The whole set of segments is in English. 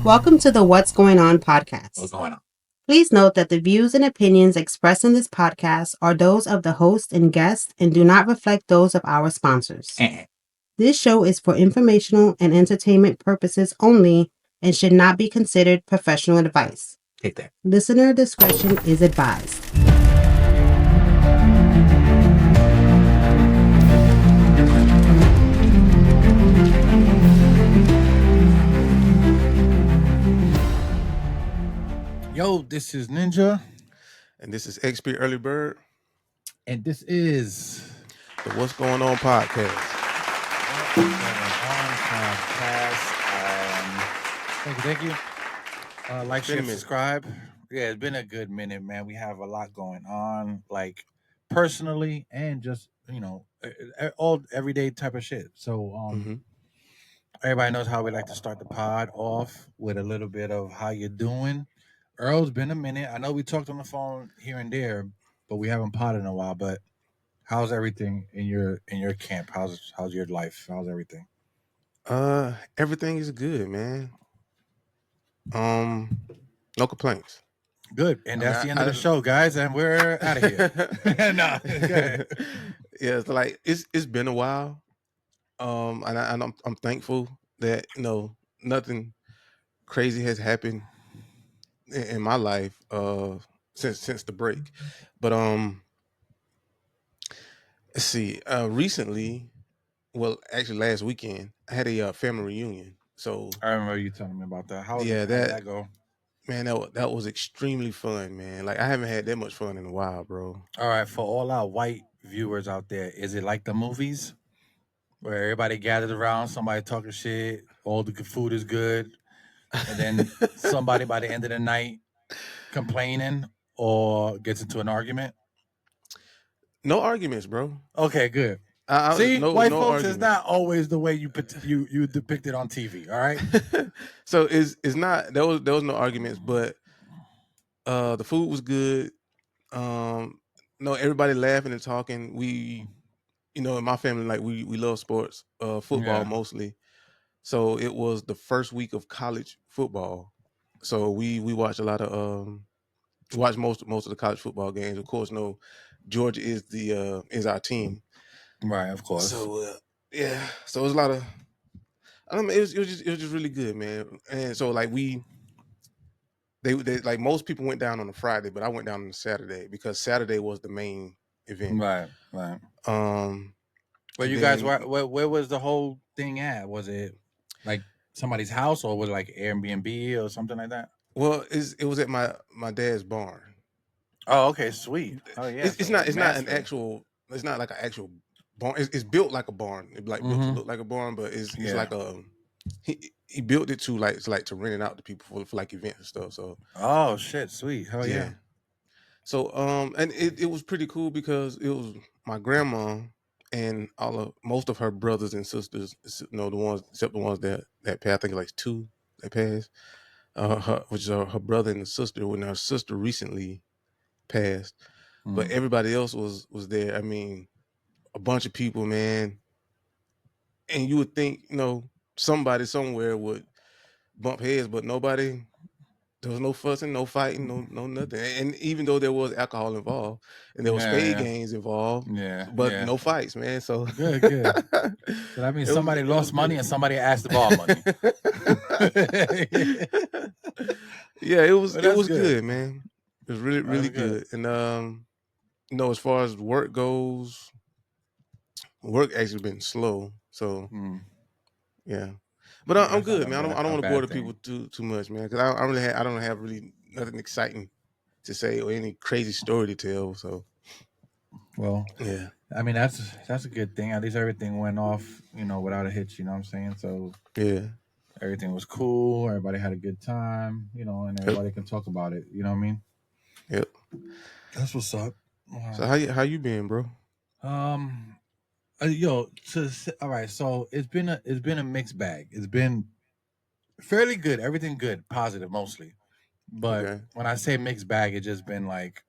Welcome to the What's Going On podcast. What's going on? Please note that the views and opinions expressed in this podcast are those of the host and guest and do not reflect those of our sponsors. This show is for informational and entertainment purposes only and should not be considered professional advice. Take that. Listener discretion is advised. Yo, this is Ninja, And this is XP Early Bird, and this is the What's Going On podcast. What's Going On podcast. Thank you. Like, share, subscribe. Yeah, it's been a good minute, man. We have a lot going on, like personally and just all everyday type of shit. So, everybody knows how we like to start the pod off with a little bit of how you're doing. Earl's been a minute. I know we talked on the phone here and there, but we haven't potted in a while. But how's everything in your camp? How's your life? How's everything? Everything is good, man. No complaints. Good, and that's the end of the show, guys, and we're out of here. No, yeah, it's like it's been a while. And I'm thankful that nothing crazy has happened in my life since the break. But let's see. Recently, well, actually last weekend, I had a family reunion. So I remember you telling me about that. How yeah, did that go? Man, that was extremely fun, man. Like I haven't had that much fun in a while, bro. All right, for all our white viewers out there, is it like the movies where everybody gathered around, somebody talking shit, all the food is good, and then somebody by the end of the night complaining or gets into an argument? No arguments, bro. Okay, good. See, white folks is not always the way you depict it on TV. All right. So it's not there was no arguments, but the food was good. No, everybody laughing and talking. We, in my family, like we love sports, football mostly. So it was the first week of college football. So we watched a lot of watch most of the college football games. Of course, no, Georgia is our team. Right, of course. So yeah, so it was a lot of. I don't know, it was just really good, man. And so like they like most people went down on a Friday, but I went down on a Saturday because Saturday was the main event. Right. Where you guys were? Where was the whole thing at? Was it like somebody's house, or was it like Airbnb or something like that? Well, it was at my dad's barn. Oh, okay, sweet. Oh yeah, it's not an actual. It's not like an actual barn. It's built like a barn. It built to look like a barn, but it's like a. He built it to rent it out to people for like events and stuff. So oh shit, sweet. Hell yeah. So and it was pretty cool because it was my grandma and most of her brothers and sisters, the ones except the ones that passed. I think like two that passed. Which is her brother and the sister. When her sister recently passed, but everybody else was there. I mean, a bunch of people, man. And you would think, somebody somewhere would bump heads, but nobody. There was no fussing, no fighting, no nothing. And even though there was alcohol involved and there was spade games involved, but no fights, man. So good. So that means somebody lost money and somebody asked to borrow money. Yeah, it was good, man. It was really good. And as far as work goes, work actually been slow. So yeah. But I'm good, man. I don't want to bore the people too much, man, because I don't have really nothing exciting to say or any crazy story to tell. So, well, yeah. I mean that's a good thing. At least everything went off, without a hitch. You know what I'm saying? So yeah, everything was cool. Everybody had a good time, and everybody can talk about it. You know what I mean? Yep. That's what's up. So how you been, bro? All right. So it's been a mixed bag. It's been fairly good. Everything good, positive mostly. But when I say mixed bag, it's just been like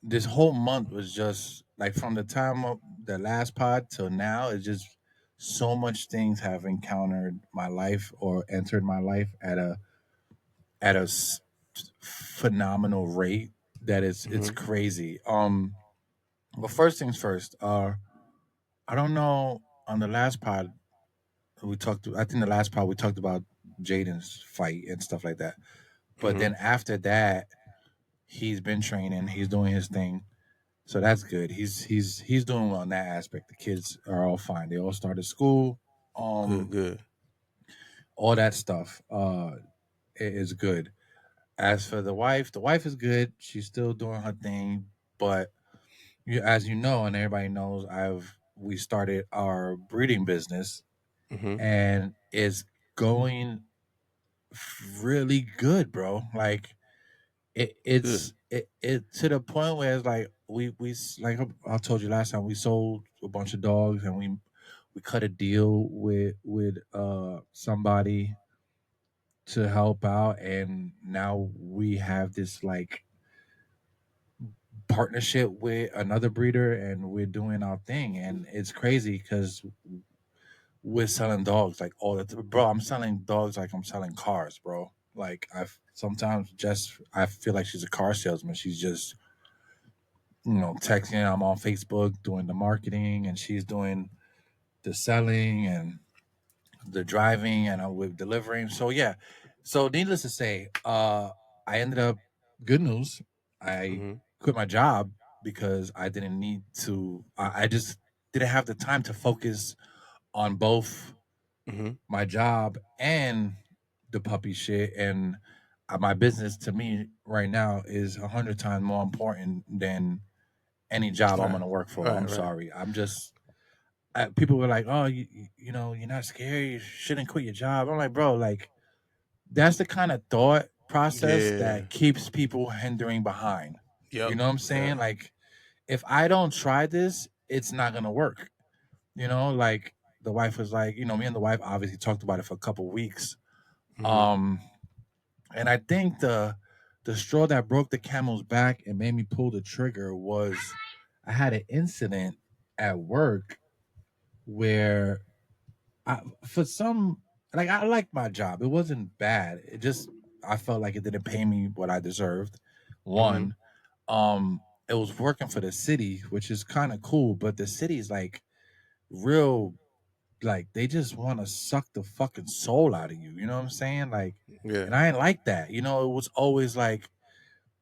this whole month was just like from the time of the last pod till now. It's just so much things have encountered my life or entered my life at a phenomenal rate that it's Mm-hmm. crazy. But first things first. I don't know. On the last pod we talked. I think the last pod we talked about Jaden's fight and stuff like that. But Mm-hmm. then after that, he's been training. He's doing his thing. So that's good. He's doing well in that aspect. The kids are all fine. They all started school. Good. Um, Good. all that stuff is good. As for the wife is good. She's still doing her thing, but as you know, and everybody knows, we started our breeding business, Mm-hmm. and it's going really good, bro. Like Good. it to the point where it's like like I told you last time, we sold a bunch of dogs, and we cut a deal with somebody to help out, and now we have this like partnership with another breeder, and we're doing our thing, and it's crazy because we're selling dogs like all the bro. I'm selling dogs like I'm selling cars, bro. Like I've sometimes just I feel like she's a car salesman. She's just texting. I'm on Facebook doing the marketing, and she's doing the selling and the driving, and I'm with delivering. So yeah. So needless to say, I ended up good news. I Mm-hmm. quit my job because I didn't need to. I just didn't have the time to focus on both Mm-hmm. my job and the puppy shit. And my business to me right now is 100 times more important than any job I'm Right. gonna work for. I'm Right. Right. sorry. People were like, "Oh, you're not scared. You shouldn't quit your job." I'm like, bro, like that's the kind of thought process Yeah. that keeps people hindering behind. You Yep. know what I'm Yeah. saying? Like, if I don't try this, it's not gonna work. Like the wife was like, me and the wife obviously talked about it for a couple weeks. Mm-hmm. Um, and I think the straw that broke the camel's back and made me pull the trigger was I had an incident at work where for some, like, I liked my job. It wasn't bad. It just I felt like it didn't pay me what I deserved. Mm-hmm. One, um, it was working for the city, which is kind of cool, but the city's like real, like they just want to suck the fucking soul out of you. You know what I'm saying? Like, Yeah. and I ain't like that. It was always like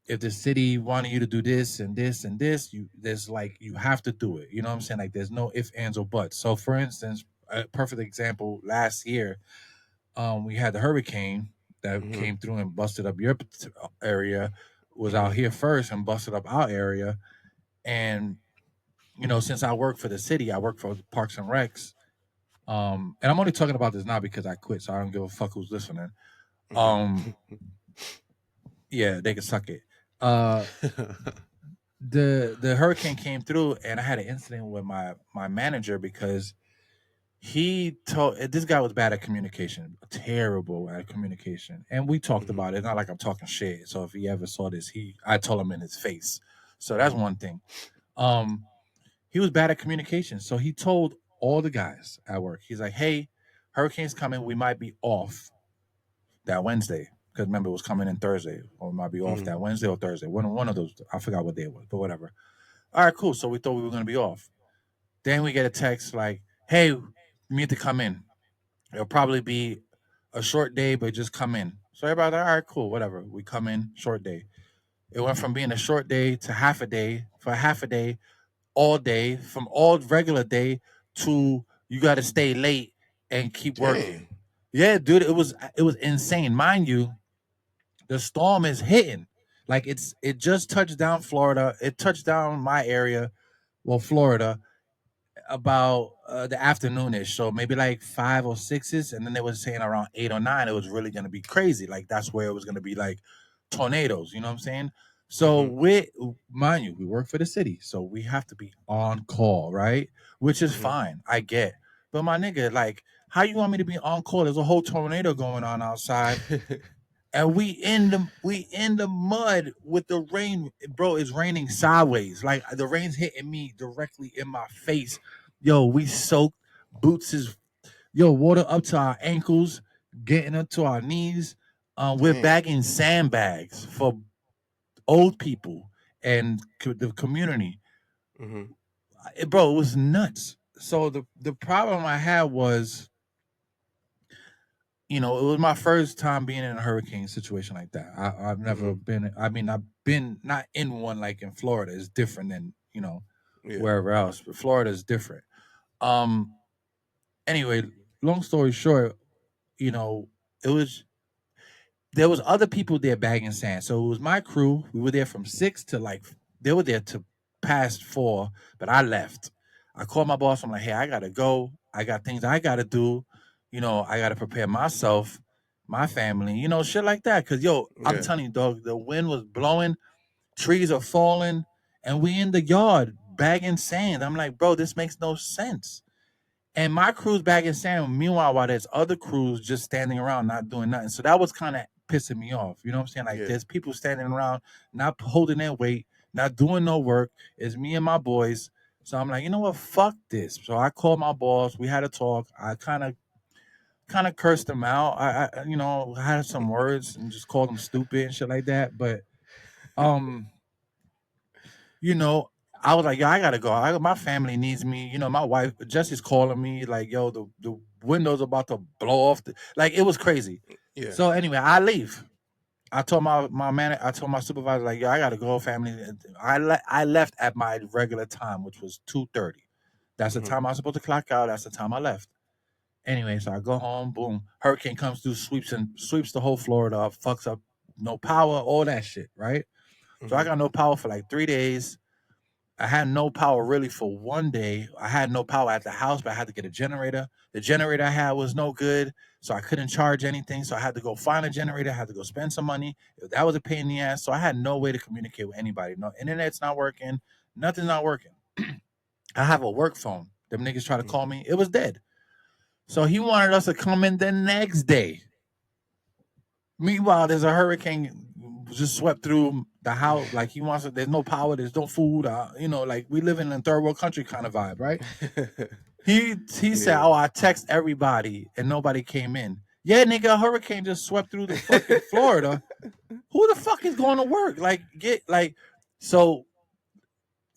if the city wanted you to do this and this and this, there's like you have to do it. You know what I'm saying? Like there's no ifs, ands, or buts. So for instance, a perfect example, last year, we had the hurricane that Mm-hmm. came through and busted up your area, was out Mm-hmm. here first and busted up our area. And since I work for the city, I work for Parks and Recs. And I'm only talking about this now because I quit, so I don't give a fuck who's listening. Um, Mm-hmm. yeah, they can suck it. Uh, the hurricane came through, and I had an incident with my manager because he told this guy was bad at communication, terrible at communication, and we talked Mm-hmm. about it. It's not like I'm talking shit. So if he ever saw this, I told him in his face. So that's Mm-hmm. one thing. Um, he was bad at communication, so he told all the guys at work. He's like, "Hey, hurricane's coming. We might be off that Wednesday because remember it was coming in Thursday, or it might be off Mm-hmm. that Wednesday or Thursday. One of those. I forgot what day it was, but whatever. All right, cool. So we thought we were gonna be off. Then we get a text like, "Hey, you need to come in. It'll probably be a short day, but just come in." So everybody's like, "All right, cool, whatever." We come in, short day. It went from being a short day to half a day, for half a day, all day, from all regular day to you got to stay late and keep Dang. working. Yeah, dude, it was insane. Mind you, the storm is hitting. Like it just touched down Florida. It touched down my area, well, Florida, about the afternoonish. So maybe like five or sixes, and then they were saying around 8 or 9, it was really gonna be crazy. Like that's where it was gonna be like tornadoes. You know what I'm saying? So Mm-hmm. we, mind you, we work for the city, so we have to be on call, right? Which is Mm-hmm. fine, I get. But my nigga, like, how you want me to be on call? There's a whole tornado going on outside, and we in the mud with the rain, bro. It's raining sideways, like the rain's hitting me directly in my face. Yo, we soaked. Boots is water up to our ankles, getting up to our knees. We're Damn. bagging sandbags for old people and the community. Mm-hmm. Bro, it was nuts. So the problem I had was, it was my first time being in a hurricane situation like that. I've never Mm-hmm. been. I mean, I've been not in one like in Florida. It's different than Yeah. wherever else. But Florida is different. Um. Anyway, long story short, you know, it was there was other people there bagging sand. So it was my crew. We were there from 6 to they were there to past 4, but I left. I called my boss. I'm like, hey, I gotta go. I got things I gotta do. I gotta prepare myself, my family, shit like that. Cause I'm Yeah. telling you, dog, the wind was blowing, trees are falling, and we in the yard bagging sand. I'm like, bro, this makes no sense. And my crew's back in San. Meanwhile, while there's other crews just standing around not doing nothing. So that was kind of pissing me off. You know what I'm saying? Like Yeah. there's people standing around not holding their weight, not doing no work. It's me and my boys. So I'm like, you know what? Fuck this. So I called my boss. We had a talk. I kind of cursed him out. Had some words and just called him stupid and shit like that. But um, you know, I was like, yo, I gotta go. My family needs me. My wife Jesse's calling me like, yo, the window's about to blow off. Like it was crazy. Yeah. So anyway, I leave. I told my man, I told my supervisor like, yo, I gotta go, family. I left at my regular time, which was 2:30. That's the Mm-hmm. time I was supposed to clock out. That's the time I left. Anyway, so I go home. Boom, hurricane comes through, sweeps the whole Florida up, fucks up, no power, all that shit, right? So I Mm-hmm. got no power for like 3 days. I had no power really for one day. I had no power at the house, but I had to get a generator. The generator I had was no good, so I couldn't charge anything. So I had to go find a generator. I had to go spend some money. That was a pain in the ass. So I had no way to communicate with anybody. No internet's not working. Nothing's not working. I have a work phone. Them niggas try to call me. It was dead. So he wanted us to come in the next day. Meanwhile, there's a hurricane just swept through the house. Like he wants. There's no power. There's no food. Like we live in a third world country kind of vibe, right? He said, Yeah. "Oh, I text everybody and nobody came in." Yeah, nigga, a hurricane just swept through the fucking Florida. Who the fuck is going to work? So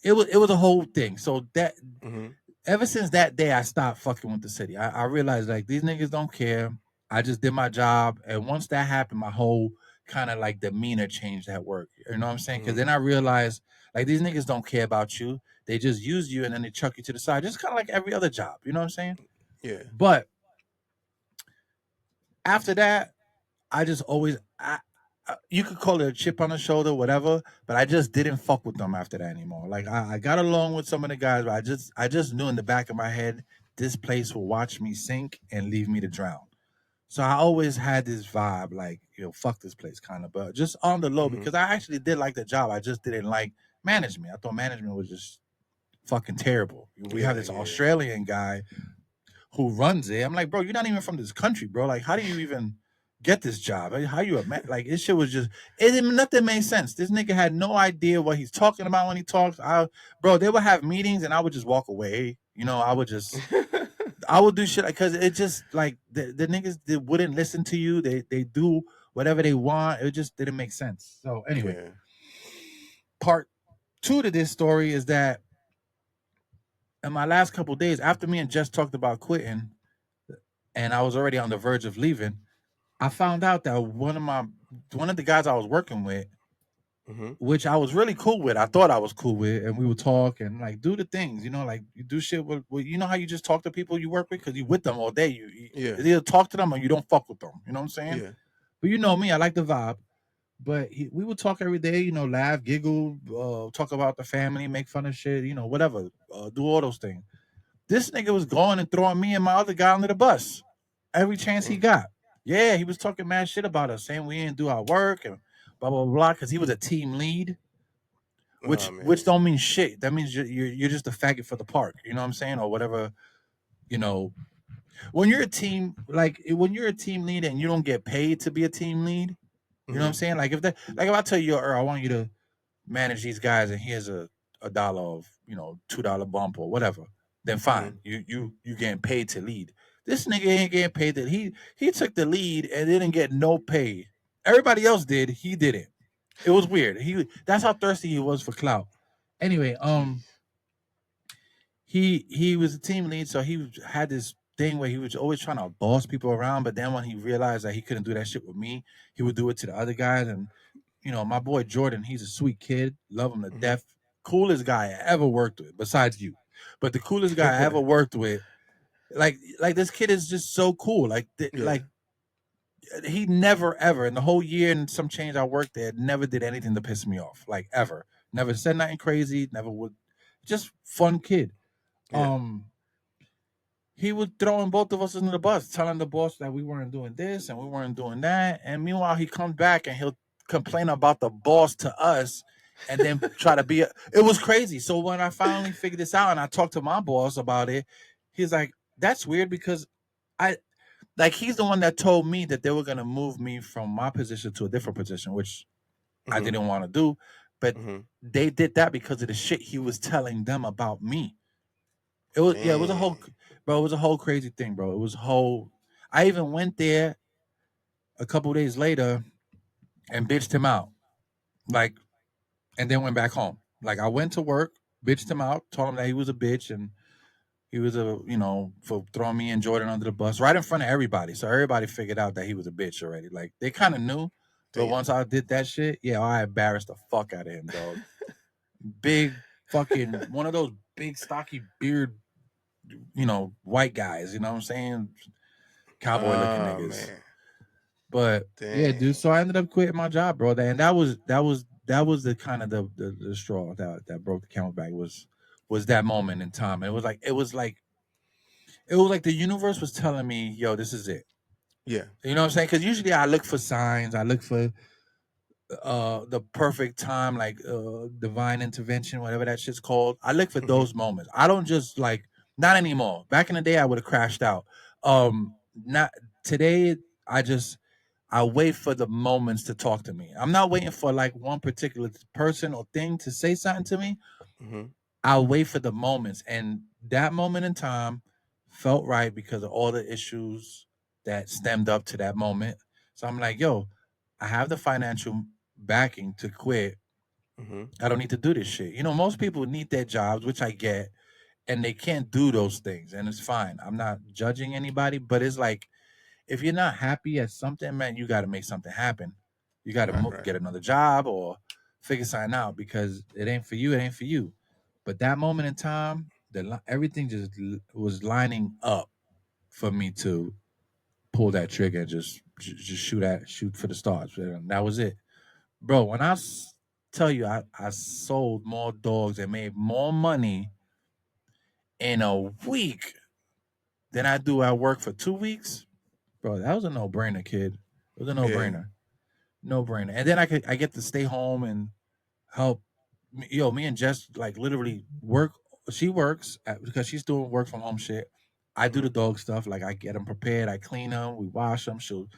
it was a whole thing. So that Mm-hmm. ever since that day, I stopped fucking with the city. I realized like these niggas don't care. I just did my job, and once that happened, my whole kind of like demeanor changed at work. You know what I'm saying? Because Mm-hmm. then I realized like these niggas don't care about you. They just use you and then they chuck you to the side, just kind of like every other job. You know what I'm saying? Yeah. But after that, I just always you could call it a chip on the shoulder, whatever. But I just didn't fuck with them after that anymore. Like I got along with some of the guys, but I just knew in the back of my head this place will watch me sink and leave me to drown. So I always had this vibe, like fuck this place, kind of, but just on the low Mm-hmm. because I actually did like the job. I just didn't like management. I thought management was just fucking terrible. We have Yeah. this Yeah. Australian guy who runs it. I'm like, bro, you're not even from this country, bro. Like, how do you even get this job? How you like this shit was just it didn't nothing made sense. This nigga had no idea what he's talking about when he talks. Bro, they would have meetings and I would just walk away. I would do shit because it just like the niggas they wouldn't listen to you. They do whatever they want. It just didn't make sense. So anyway, Yeah. part two to this story is that in my last couple of days after me and Jess talked about quitting, and I was already on the verge of leaving, I found out that one of the guys I was working with, Mm-hmm. which I was really cool with, I thought I was cool with, and we would talk and like do the things, like you do shit with how you just talk to people you work with because you with them all day. You Yeah. either talk to them or you don't fuck with them. You know what I'm saying? Yeah. But you know me, I like the vibe. But we would talk every day, laugh, giggle, talk about the family, make fun of shit, whatever, do all those things. This nigga was going and throwing me and my other guy under the bus every chance he Mm. got. Yeah, he was talking mad shit about us, saying we didn't do our work and blah blah blah. Because he was a team lead, Oh which man. don't mean shit. That means you're just a faggot for the park. You know what I'm saying, or whatever. You know, when you're a team when you're a team lead and you don't get paid to be a team lead, you know what I'm Mm-hmm. saying. If I tell you, or I want you to manage these guys, and here's a dollar of $2 bump or whatever. then fine. You getting paid to lead. This nigga ain't getting paid that he took the lead and didn't get no pay. Everybody else did, he didn't. It was weird. That's how thirsty he was for clout. Anyway, Jeez. he was a team lead, so had this thing where he was always trying to boss people around. But then when he realized that he couldn't do that shit with me, he would do it to the other guys. And my boy Jordan, he's a sweet kid, love him to Mhm. death, coolest guy I ever worked with, besides you. But the coolest guy I ever worked with, like this kid is just so cool. Yeah. He never ever in the whole year and some change I worked there never did anything to piss me off, like ever. Never said nothing crazy. Never would. Just fun kid. Yeah. He was throwing both of us under the bus, telling the boss that we weren't doing this and we weren't doing that. And meanwhile, he comes back and he'll complain about the boss to us and then try to be. It was crazy. So when I finally figured this out and I talked to my boss about it, he's like, "That's weird because I." Like he's the one that told me that they were gonna move me from my position to a different position, which I Mhm. didn't want to do. But Mhm. they did that because of the shit he was telling them about me. It was a Man. whole bro, it was a whole crazy thing, bro. It was whole I even went there a couple days later and bitched him out. Like and then went back home. Like I went to work, bitched him out, told him that he was a bitch and he was for throwing me and Jordan under the bus right in front of everybody. So everybody figured out that he was a bitch already. Like they kind of knew, but Damn. once I did that shit, yeah, I embarrassed the fuck out of him, dog. Big fucking one of those big stocky beard, white guys. You know what I'm saying? Cowboy looking Oh niggas. man. But yeah, Dang. dude. So I ended up quitting my job, bro. And that was the kind of the straw that broke the camel's back was that moment in time. It was like the universe was telling me, yo, this is it. Yeah. You know what I'm saying? Because usually I look for signs, I look for the perfect time, like divine intervention, whatever that shit's called. I look for Mhm. those moments. I don't just like not anymore. Back in the day, I would have crashed out. Not today. I wait for the moments to talk to me. I'm not waiting for like one particular person or thing to say something to me. Mhm. I'll wait for the moments. And that moment in time felt right because of all the issues that stemmed up to that moment. So I'm like, yo, I have the financial backing to quit. Mhm. I don't need to do this shit. Most people need their jobs, which I get, and they can't do those things. And it's fine. I'm not judging anybody, but it's like, if you're not happy at something, man, you got to make something happen. You got Right. to Right. get another job or figure something out because it ain't for you. It ain't for you. But that moment in time, everything just was lining up for me to pull that trigger and just shoot for the stars. And that was it, bro. When tell you, I sold more dogs and made more money in a week than I do at work for 2 weeks, bro. That was a no brainer, kid. It was a no Yeah. brainer. No brainer. And then I get to stay home and help. Me and Jess like literally work. She works because she's doing work from home shit. I do the Mhm. dog stuff. Like I get them prepared. I clean them. We wash them. She'll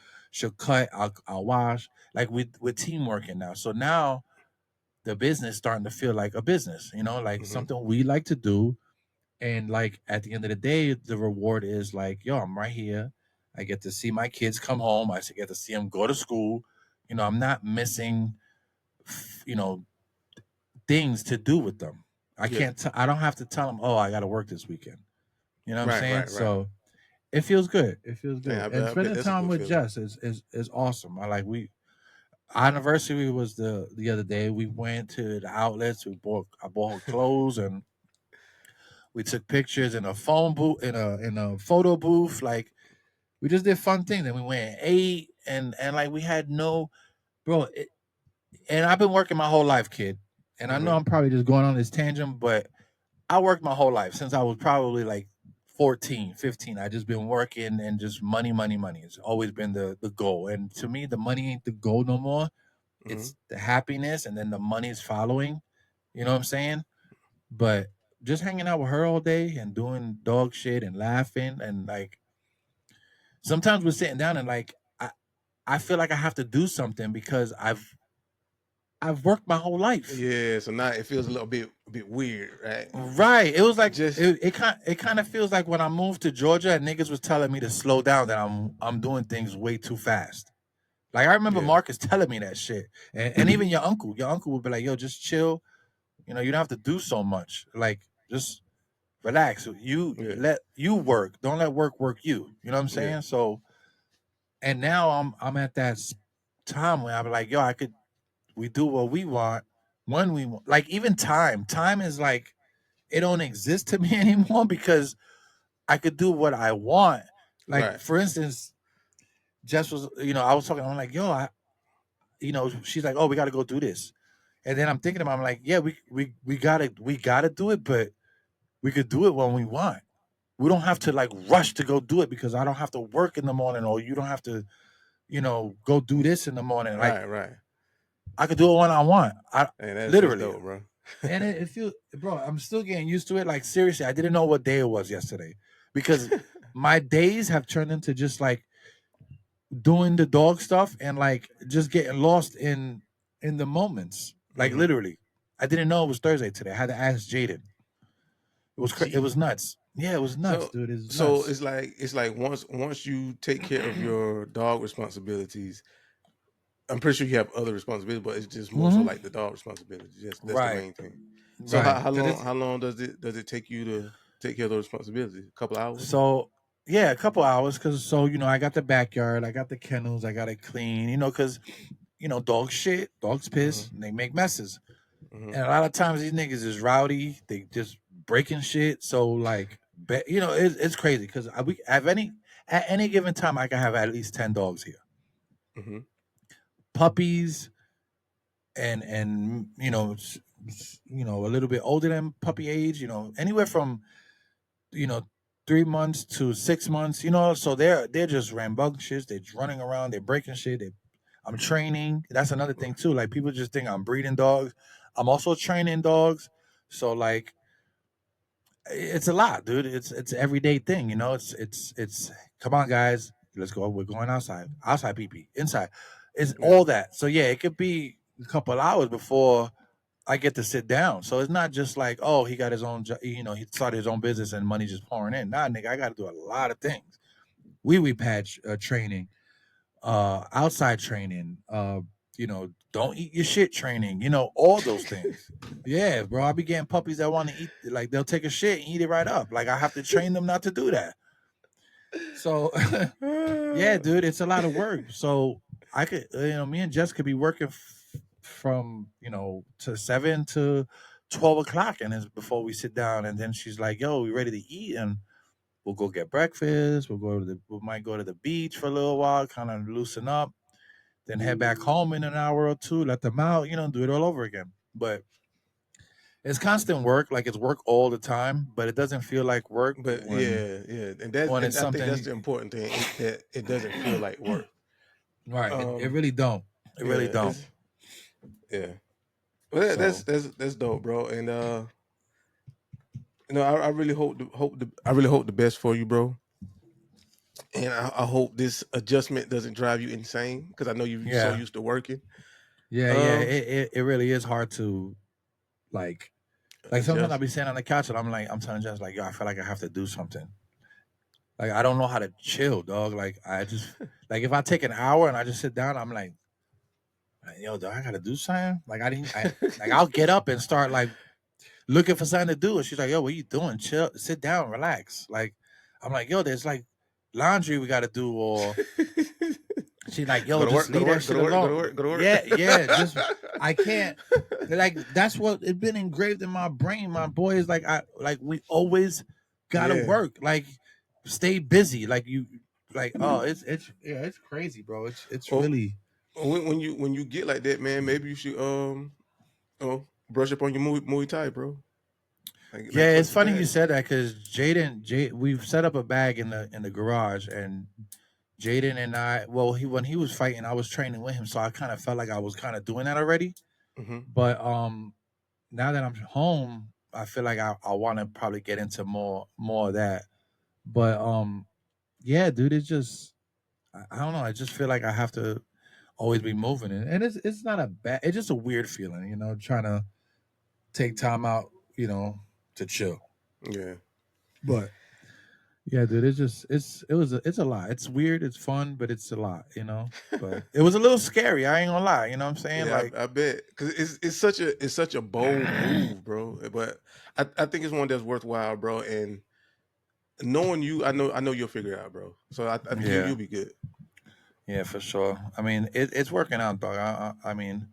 cut. I'll wash. Like we're team working now. So now the business starting to feel like a business. Like Mhm. something we like to do. And like at the end of the day, the reward is like, yo, I'm right here. I get to see my kids come home. I get to see them go to school. I'm not missing, you know, things to do with them. Yeah. I don't have to tell them, oh, I got to work this weekend. You know what I'm Right. saying? Right. Right. So it feels good. It feels Dang. good. I And bet. I bet spending that's a time good with feeling. Jess is awesome. Our anniversary was the other day. We went to the outlets. I bought her clothes and we took pictures in a phone booth in a photo booth. Like we just did fun things. And we went and ate and like we had no bro. And I've been working my whole life, kid. And I know Mhm. I'm probably just going on this tangent, but I worked my whole life since I was probably like 14, 15. I just been working and just money, money, money. It's always been the goal. And to me, the money ain't the goal no more. Mhm. It's the happiness and then the money is following. You know what I'm saying? But just hanging out with her all day and doing dog shit and laughing and like sometimes we're sitting down and like I feel like I have to do something because I've worked my whole life. Yeah, so now it feels a little bit weird, right? Right. It was like Just it kind of feels like when I moved to Georgia and niggas was telling me to slow down that I'm doing things way too fast. Like I remember yeah, Marcus telling me that shit. And even your uncle would be like, yo, just chill. You know, you don't have to do so much. Like just relax. You yeah, let you work. Don't let work you. You know what I'm yeah, saying? So and now I'm at that time where I'm like, yo, we do what we want when we want. Like even time is like it don't exist to me anymore because I could do what I want. Like right, for instance, Jess was, I was talking. I'm like, yo, she's like, oh, we got to go do this, and then I'm thinking about, I'm like, yeah, we gotta do it, but we could do it when we want. We don't have to like rush to go do it because I don't have to work in the morning, or you don't have to, go do this in the morning. Like right. I could do it when I want. I And that's literally, dope, bro. and it feels, bro. I'm still getting used to it. Like seriously, I didn't know what day it was yesterday because my days have turned into just like doing the dog stuff and like just getting lost in the moments. Like hmm literally, I didn't know it was Thursday today. I had to ask Jaden. It was nuts. Yeah, it was nuts, So dude. It was so nuts. it's like once you take care of your dog responsibilities, I'm pretty sure you have other responsibilities, but it's just more so Hmm. like the dog responsibility. Just that's the Right, main thing. So right. how Cause long it's how long does it take you to take care of those responsibilities? A couple hours? so yeah, a couple hours. Cause I got the backyard, I got the kennels, I got it clean. Cause dogs shit, dogs hmm piss, and they make messes. hmm And a lot of times these niggas is rowdy. They just breaking shit. So like, it's crazy because we have at any given time I can have at least 10 dogs here, hmm puppies, and a little bit older than puppy age. Anywhere from you know 3 months to 6 months. So they're just rambunctious. They're running around. They're breaking shit. I'm training. That's another thing too. Like people just think I'm breeding dogs. I'm also training dogs. So like it's a lot, dude. It's an everyday thing, It's come on, guys, let's go. We're going outside. Outside, pee, inside. It's Yeah. all that. So yeah, it could be a couple hours before I get to sit down. So it's not just like, oh, he got his own, he started his own business and money just pouring in. Nah, nigga, I got to do a lot of things. Wee patch training, outside training, don't eat your shit training, all those things. Yeah, bro. I be getting puppies that want to eat, like they'll take a shit and eat it right up. Like I have to train them not to do that. So, yeah, dude, it's a lot of work. So I could, me and Jess could be working from to 7 to 12 o'clock, and it's before we sit down, and then she's like, "Yo, we ready to eat?" And we'll go get breakfast. We might go to the beach for a little while, kind of loosen up, then head back home in an hour or two, let them out, do it all over again. But it's constant work, like it's work all the time, but it doesn't feel like work But when yeah, when and it's I think that's something the important thing, that it doesn't feel like work. right. It Um, really don't. It really yeah, don't. it's yeah. Well, So that's dope, bro. And I really I really hope the best for you, bro. And I hope this adjustment doesn't drive you insane because I know you're so yeah, used to working. yeah. Um, It really is hard to like sometimes I'll adjust. be sitting on the couch and I'm telling Jess like, yo, I feel like I have to do something. Like I don't know how to chill, dog. Like I just like if I take an hour and I just sit down, I'm like, yo, dog, I gotta do something. Like I'll get up and start like looking for something to do. And she's like, yo, what you doing? Chill, sit down, relax. Like I'm like, yo, there's like laundry we gotta do, or she's like, Go yo, to just work. Go to leave that work. Go shit to work. Go to alone. work. Go to work. Yeah, yeah. Just I can't like that's what it's been engraved in my brain. My boy is like we always gotta Yeah. work. Like stay busy. Like you like oh it's yeah, it's crazy, bro. It's Well, really when you get like that, man, maybe you should brush up on your Muay Thai, bro. Like yeah, put it's some funny you back. said that because we've set up a bag in the garage, and Jaden and I, well, when he was fighting, I was training with him, so I kind of felt like I was kind of doing that already. hmm But now that I'm home, I feel like I want to probably get into more of that. But yeah, dude, it's just I don't know. I just feel like I have to. always be moving, and it's not a bad. It's just a weird feeling, trying to take time out, to chill. Yeah. But yeah, dude, it's a lot. It's weird, it's fun, but it's a lot. But it was a little scary. I ain't gonna lie. You know what I'm saying? Yeah, Like, I bet because it's such a bold move, bro. But I think it's one that's worthwhile, bro. And knowing you, I know you'll figure it out, bro. So I think yeah, you'll be good. yeah, for sure. I mean, it's working out, dog. I mean,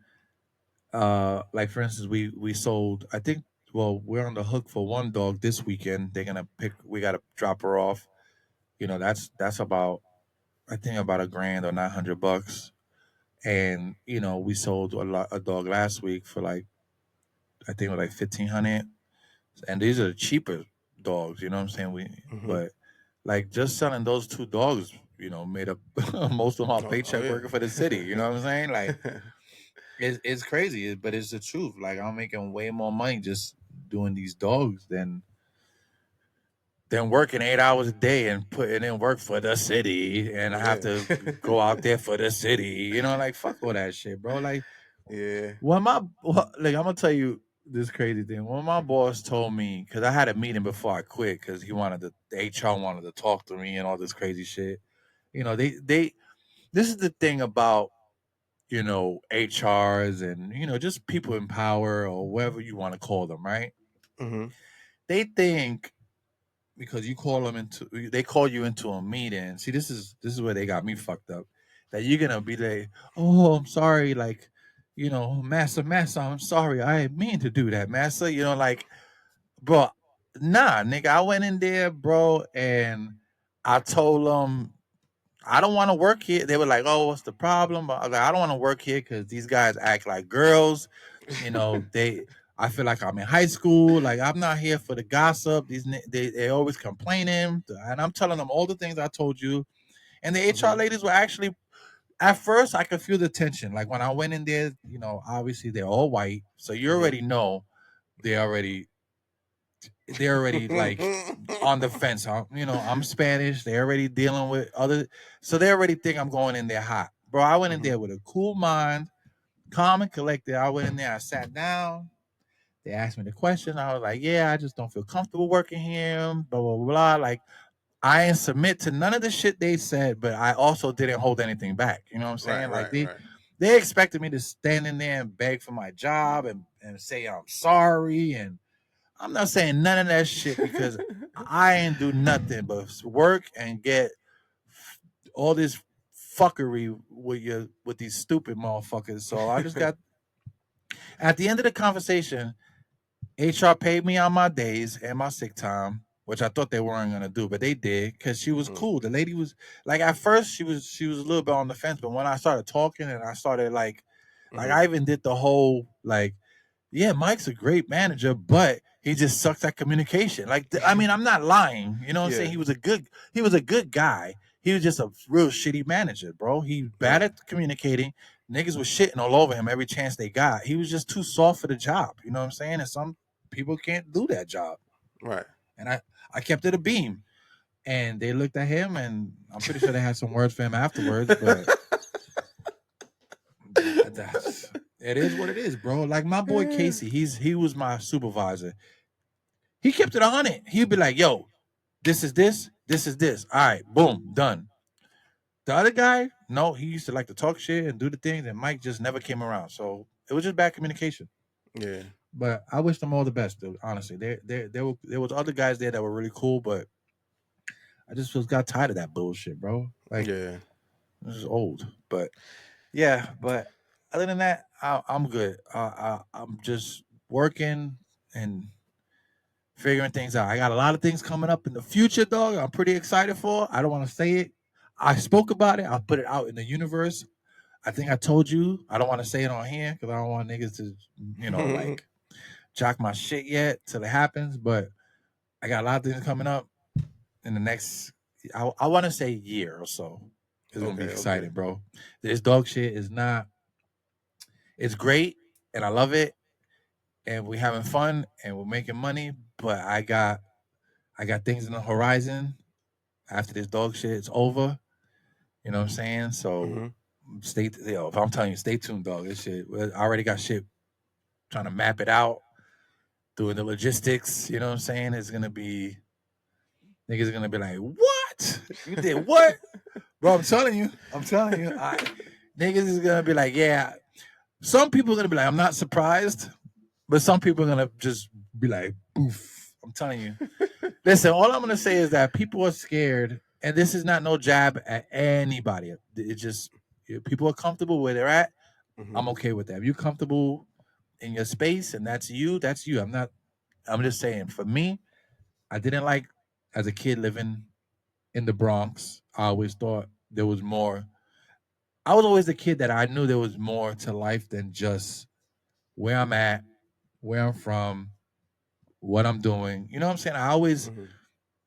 like for instance, we sold. I think. Well, we're on the hook for one dog this weekend. They're gonna pick. We gotta drop her off. That's about, I think, about $1,000 or $900. And we sold a dog last week for like, I think it was like 1,500. And these are cheaper dogs. You know what I'm saying? Hmm. But like just selling those two dogs, made up most of my Oh paycheck working for the city. You know what I'm saying? Like yeah. it's crazy, but it's the truth. Like I'm making way more money just doing these dogs than working 8 hours a day and putting in work for the city, and I have Yeah. to go out there for the city. Like fuck all that shit, bro. Like Yeah. like I'm gonna tell you this crazy thing. When my boss told me, because I had a meeting before I quit, because the HR wanted to talk to me and all this crazy shit. They this is the thing about HRs and just people in power or whatever you want to call them, right? Hmm. They think because they call you into a meeting. See, this is where they got me fucked up. That you're gonna be like, oh, I'm sorry, like, massa, I'm sorry, I didn't mean to do that, massa. Like, bro, nah, nigga, I went in there, bro, and I told them I don't want to work here. They were like, oh, what's the problem? I was like, I don't want to work here because these guys act like girls. They. I feel like I'm in high school. Like I'm not here for the gossip. They always complaining, and I'm telling them all the things I told you. And the HR Hmm. ladies were actually, at first I could feel the tension. Like when I went in there, obviously they're all white, so you Hmm. already know they already they're already like on the fence. I'm Spanish. They're already dealing with other, so they already think I'm going in there hot, bro. I went in Hmm. there with a cool mind, calm and collected. I went in there. I sat down. They asked me the question. I was like, "Yeah, I just don't feel comfortable working here." Blah blah blah. Like I didn't submit to none of the shit they said, but I also didn't hold anything back. You know what I'm Right. saying? Like Right. they Right. they expected me to stand in there and beg for my job and say I'm sorry, and I'm not saying none of that shit because I ain't do nothing but work and get all this fuckery with these stupid motherfuckers. So I just got, at the end of the conversation, HR paid me on my days and my sick time, which I thought they weren't gonna do, but they did because she was Mhm. cool. The lady was like, at first she was a little bit on the fence, but when I started talking and I started like Mhm. I even did the whole like, yeah, Mike's a great manager, but he just sucks at communication. Like, I mean, I'm not lying. You know what I'm saying? Yeah. He was a good guy. He was just a real shitty manager, bro. He bad Right. at communicating. Niggas was shitting all over him every chance they got. He was just too soft for the job. You know what I'm saying? And some people can't do that job. Right. And I kept it a beam. And they looked at him, and I'm pretty sure they had some words for him afterwards, but that's it is what it is, bro. Like my boy Casey, he was my supervisor. He kept it on it. He'd be like, "Yo, this is this, this is this. All right, boom, done." The other guy, no, he used to like to talk shit and do the things, and Mike just never came around. So it was just bad communication. Yeah. But I wish them all the best, dude. Honestly, there was other guys there that were really cool, but I just got tired of that bullshit, bro. Like Yeah. this is old. But yeah, but other than that, I'm good. I'm just working and figuring things out. I got a lot of things coming up in the future, dog. I'm pretty excited for. I don't want to say it. I spoke about it. I'll put it out in the universe. I think I told you. I don't want to say it on here because I don't want niggas to, like jock my shit yet till it happens. But I got a lot of things coming up in the next. I want to say year or so. It's gonna be Okay. Okay. exciting, bro. This dog shit is not. It's great and I love it, and we're having fun and we're making money. But I got things in the horizon after this dog shit is over. You know what I'm saying? So Mhm. If I'm telling you, stay tuned, dog. This shit, I already got shit trying to map it out, doing the logistics. You know what I'm saying? It's gonna be niggas are gonna be like, what? You did what, bro? I'm telling you, niggas is gonna be like, yeah. Some people are gonna be like, I'm not surprised, but some people are gonna just be like, boof. I'm telling you. Listen, all I'm gonna say is that people are scared, and this is not no jab at anybody. It's just people are comfortable where they're at. Mm-hmm. I'm okay with that. If you're comfortable in your space and that's you, that's you. I'm not. I'm just saying. For me, I didn't like as a kid living in the Bronx. I always thought there was more. I was always the kid that I knew there was more to life than just where I'm at, where I'm from, what I'm doing. You know what I'm saying? I always Mm-hmm.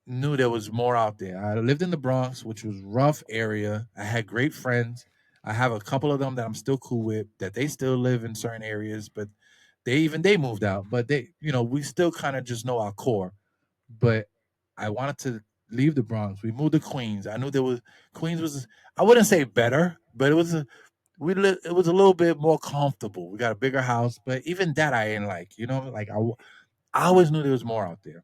knew there was more out there. I lived in the Bronx, which was rough area. I had great friends. I have a couple of them that I'm still cool with, that they still live in certain areas, but they moved out. But we still kind of just know our core. But I wanted to leave the Bronx. We moved to Queens. I knew Queens was, I wouldn't say better, but it was a little bit more comfortable. We got a bigger house, but even that I ain't like. Like I always knew there was more out there.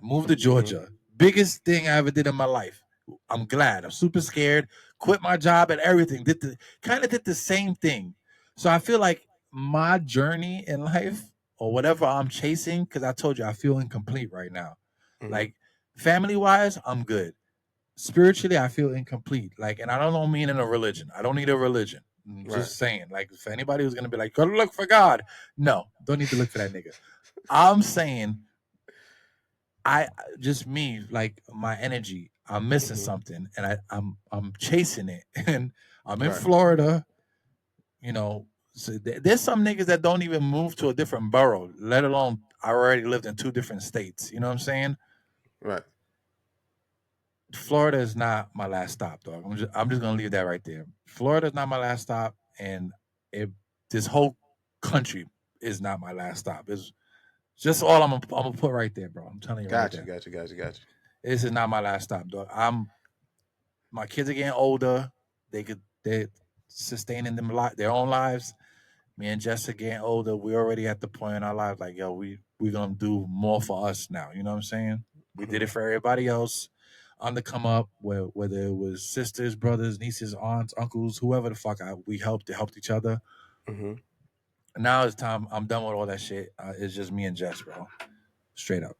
Moved to Georgia. Biggest thing I ever did in my life. I'm glad. I'm super scared. Quit my job and everything. Did the same thing. So I feel like my journey in life or whatever I'm chasing, because I told you I feel incomplete right now. Mm-hmm. Like family wise, I'm good. Spiritually, I feel incomplete. Like, and I don't mean in a religion. I don't need a religion. I'm Right. just saying, like, for anybody who's gonna be like, go look for God. No, don't need to look for that nigga. I'm saying I just me, like my energy. I'm missing Mm-hmm. something, and I'm chasing it, and I'm in Right. Florida. So there's some niggas that don't even move to a different borough, let alone I already lived in 2 different states. You know what I'm saying? Right. Florida is not my last stop, dog. I'm just gonna leave that right there. Florida is not my last stop, and it this whole country is not my last stop. It's just all I'm gonna put right there, bro. I'm telling you right Gotcha. there. Gotcha. Gotcha. Gotcha. This is not my last stop, dog. My kids are getting older. They're sustaining their own lives. Me and Jess are getting older. We already at the point in our lives like, yo, we gonna do more for us now. You know what I'm saying? We did Mm-hmm. it for everybody else on the come up, whether it was sisters, brothers, nieces, aunts, uncles, whoever the fuck we helped each other. Mm-hmm. Now it's time. I'm done with all that shit. It's just me and Jess, bro. Straight up.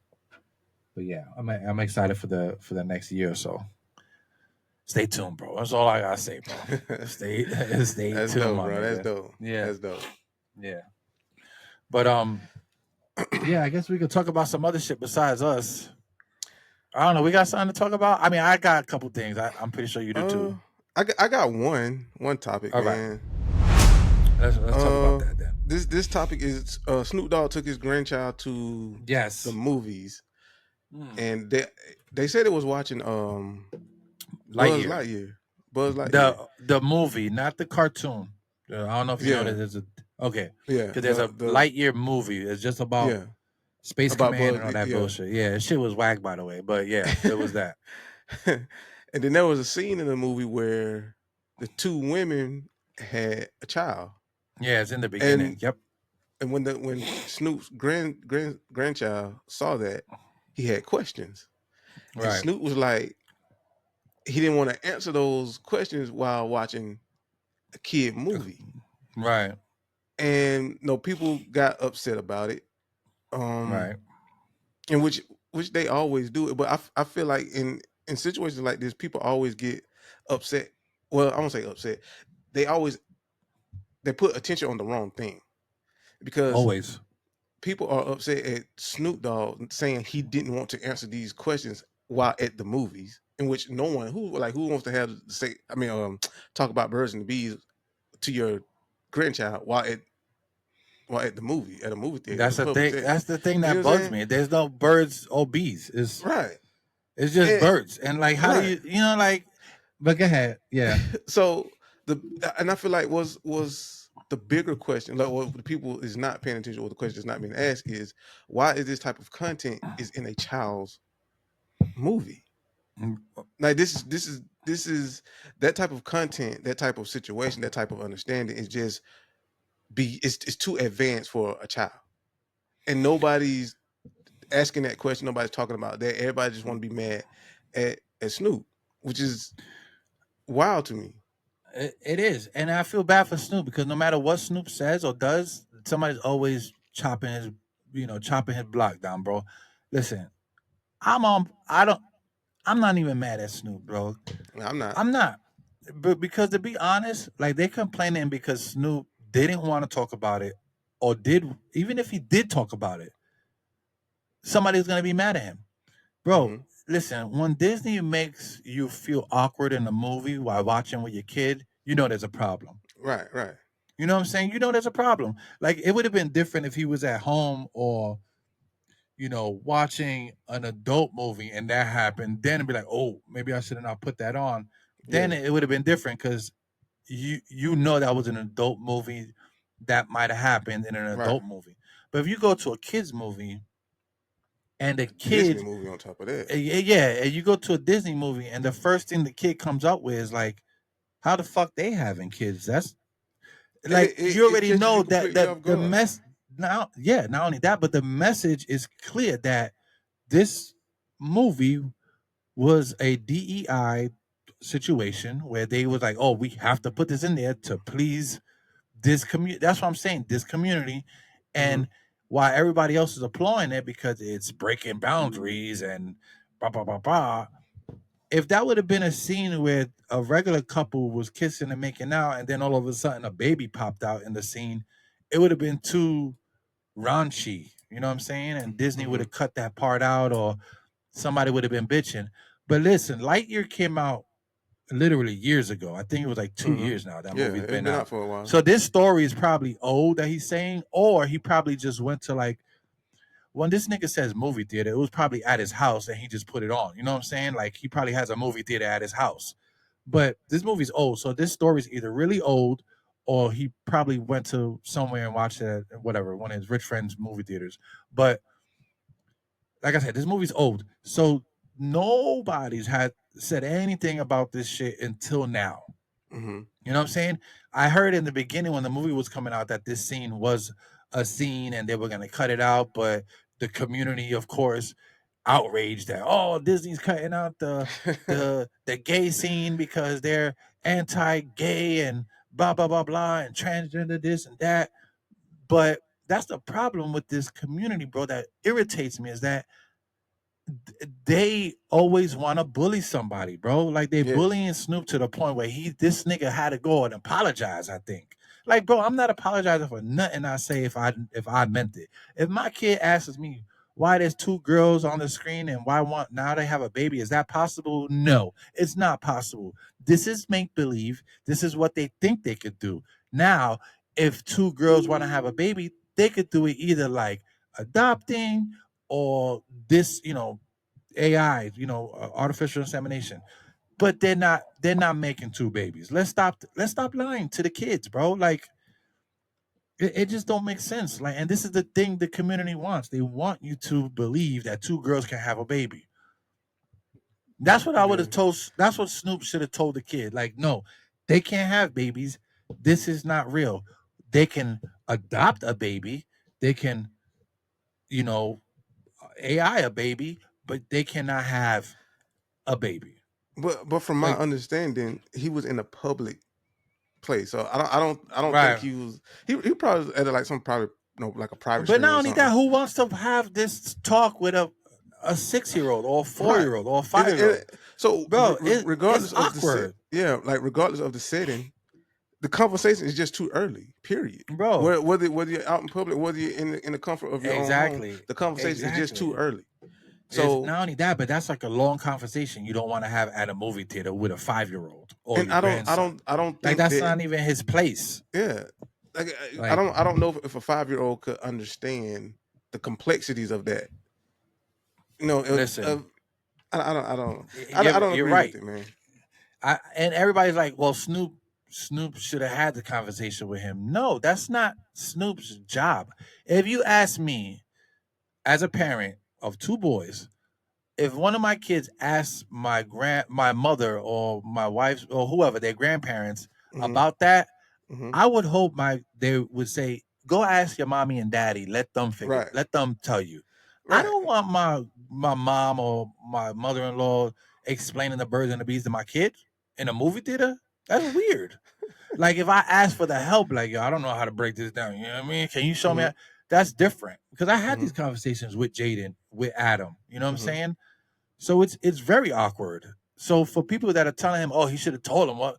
But yeah, I'm excited for the next year or so. Stay tuned, bro. That's all I gotta say, bro. Stay That's tuned, dope, my bro. That's nigga. dope. Yeah, That's dope. yeah. But yeah. I guess we could talk about some other shit besides us. I don't know. We got something to talk about. I mean, I got a couple things. I'm pretty sure you do too. I got one topic, All right, man. let's talk about that then. This topic is Snoop Dogg took his grandchild to the Yes. movies, Hmm. and they said it was watching Buzz Lightyear. Lightyear. Buzz Lightyear. The movie, not the cartoon. I don't know if you know that Yeah, there's a okay yeah. because there's a The Lightyear movie. It's just about yeah Space about Command Buzz. and all that Yeah. bullshit. Yeah, shit was whack by the way, but yeah, it was that. And then there was a scene in the movie where the two women had a child, Yeah, it's in the beginning. and Yep. when Snoop's grandchild saw that, he had questions, and Right. Snoop was like, he didn't want to answer those questions while watching a kid movie, Right. and no people got upset about it, Right. and which they always do it, but I feel like in situations like this, people always get upset. Well, I won't say upset. They always they put attention on the wrong thing, because Always. people are upset at Snoop Dogg saying he didn't want to answer these questions while at the movies, in which no one who wants to have say talk about birds and the bees to your grandchild while at the movie, at a movie theater, at That's a the public thing. setting. That's the thing You see that what I'm bugs saying? me. There's no birds or bees. Right. It's just And birds. And like, how do right. you like? But go ahead. Yeah. So I feel like was the bigger question, like what the people is not paying attention, or the question is not being asked is, why is this type of content is in a child's movie? Mm, Like this is this is that type of content, that type of situation, that type of understanding is just it's too advanced for a child, and nobody's asking that question. Nobody's talking about that. Everybody just want to be mad at Snoop, which is wild to me. It is, and I feel bad for Snoop because no matter what Snoop says or does, somebody's always chopping his block down, bro. Listen, I'm on. I don't. I'm not even mad at Snoop, bro. I'm not. I'm not, but because to be honest, like they complaining because Snoop didn't want to talk about it, or did even if he did talk about it, somebody's gonna be mad at him, bro. Mm-hmm. Listen, when Disney makes you feel awkward in a movie while watching with your kid, you know there's a problem. Right, right. You know what I'm saying? You know there's a problem. Like it would have been different if he was at home or watching an adult movie and that happened. Then it'd be like, oh, maybe I should have not put that on. Then Yeah, it would have been different because you know that was an adult movie that might have happened in an right. adult movie. But if you go to a kids movie and the Disney kid, movie on top of that. yeah, and you go to a Disney movie and the first thing the kid comes up with is like, how the fuck they having kids? That's And like you it already catches you know that completely off the guard. now, yeah, not only that, but the message is clear that this movie was a DEI situation where they was like, oh, we have to put this in there to please this community. That's what I'm saying, this community. Mm-hmm. And while everybody else is applauding it because it's breaking boundaries and blah blah blah blah. If that would have been a scene where a regular couple was kissing and making out, and then all of a sudden a baby popped out in the scene, it would have been too raunchy. You know what I'm saying? And Disney would Mm-hmm. have cut that part out, or somebody would have been bitching. But listen, Lightyear came out literally years ago. I think it was like 2 years now that Yeah, movie's it's been been out out. for a while. So this story is probably old that he's saying, or he probably just went to like when this nigga says movie theater, it was probably at his house and he just put it on. You know what I'm saying? Like he probably has a movie theater at his house. But this movie's old, so this story's either really old or he probably went to somewhere and watched it at whatever, one of his rich friends' movie theaters. But like I said, this movie's old. So nobody's had said anything about this shit until now. Mm-hmm. You know what I'm saying? I heard in the beginning when the movie was coming out that this scene was a scene and they were gonna cut it out, but the community, of course, outraged that Disney's cutting out the gay scene because they're anti-gay and blah blah blah blah and transgender this and that. But that's the problem with this community, bro. That irritates me is that they always want to bully somebody, bro. Like they Yeah. bullying Snoop to the point where this nigga had to go and apologize. I think, like, bro, I'm not apologizing for nothing I say if I meant it. If my kid asks me why there's two girls on the screen and why one now they have a baby, is that possible? No, it's not possible. This is make believe. This is what they think they could do. Now, if two girls want to have a baby, they could do it either like adopting or this, AI, artificial insemination. But they're not making two babies. Let's stop lying to the kids, bro. Like it just don't make sense. Like, and this is the thing the community wants. They want you to believe that two girls can have a baby. That's what I would Yeah. have told. That's what Snoop should have told the kid. Like, no, they can't have babies. This is not real. They can adopt a baby. They can, you know, AI a baby, but they cannot have a baby. But from my Like, understanding, he was in a public place, so I don't think right. he probably was at like some private, like a private But screening not or only that, something. who wants to have this talk with a 6-year-old or a four Right. year old or a 5 year old? So Bro, it's regardless of the set, awkward, yeah, like regardless of the setting, the conversation is just too early. Period. bro. Whether you're out in public, whether you're in the comfort of your own home, Exactly, the conversation is just too exactly. early. It's So, not only that, but that's like a long conversation you don't want to have at a movie theater with a 5-year-old or and your grandson. I don't Like think that's that, not even his place. yeah, like Like, I don't know if a 5-year-old could understand the complexities of that. You know, listen, I don't you're agree with right. it, man. And everybody's like, well, Snoop should have had the conversation with him. No, that's not Snoop's job. If you ask me, as a parent of two boys, if one of my kids asks my mother or my wife or whoever, their grandparents, about that, I would hope they would say, "Go ask your mommy and daddy. Right. Let them tell you." I Right. don't want my mom or my mother-in-law explaining the birds and the bees to my kid in a movie theater. That's weird. Like if I ask for the help, like, yo, I don't know how to break this down. You know what I mean? Can you show me? That's different because I had these conversations with Jaden, with Adam. You know what I'm saying? So it's very awkward. So for people that are telling him, "Oh, he should have told him," what?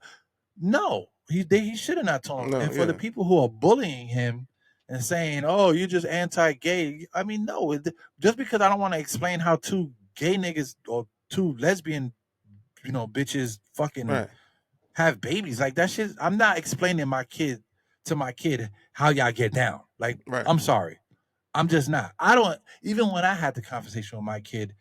No, he should have not told him. No, And for the yeah. people who are bullying him and saying, "Oh, you're just anti-gay," I mean, no. Just because I don't want to explain how two gay niggas or two lesbian, bitches fucking Right. have babies, like that shit. I'm not explaining to my kid how y'all get down. Like, Right. I'm sorry, I'm just not. I don't even when I had the conversation with my kid,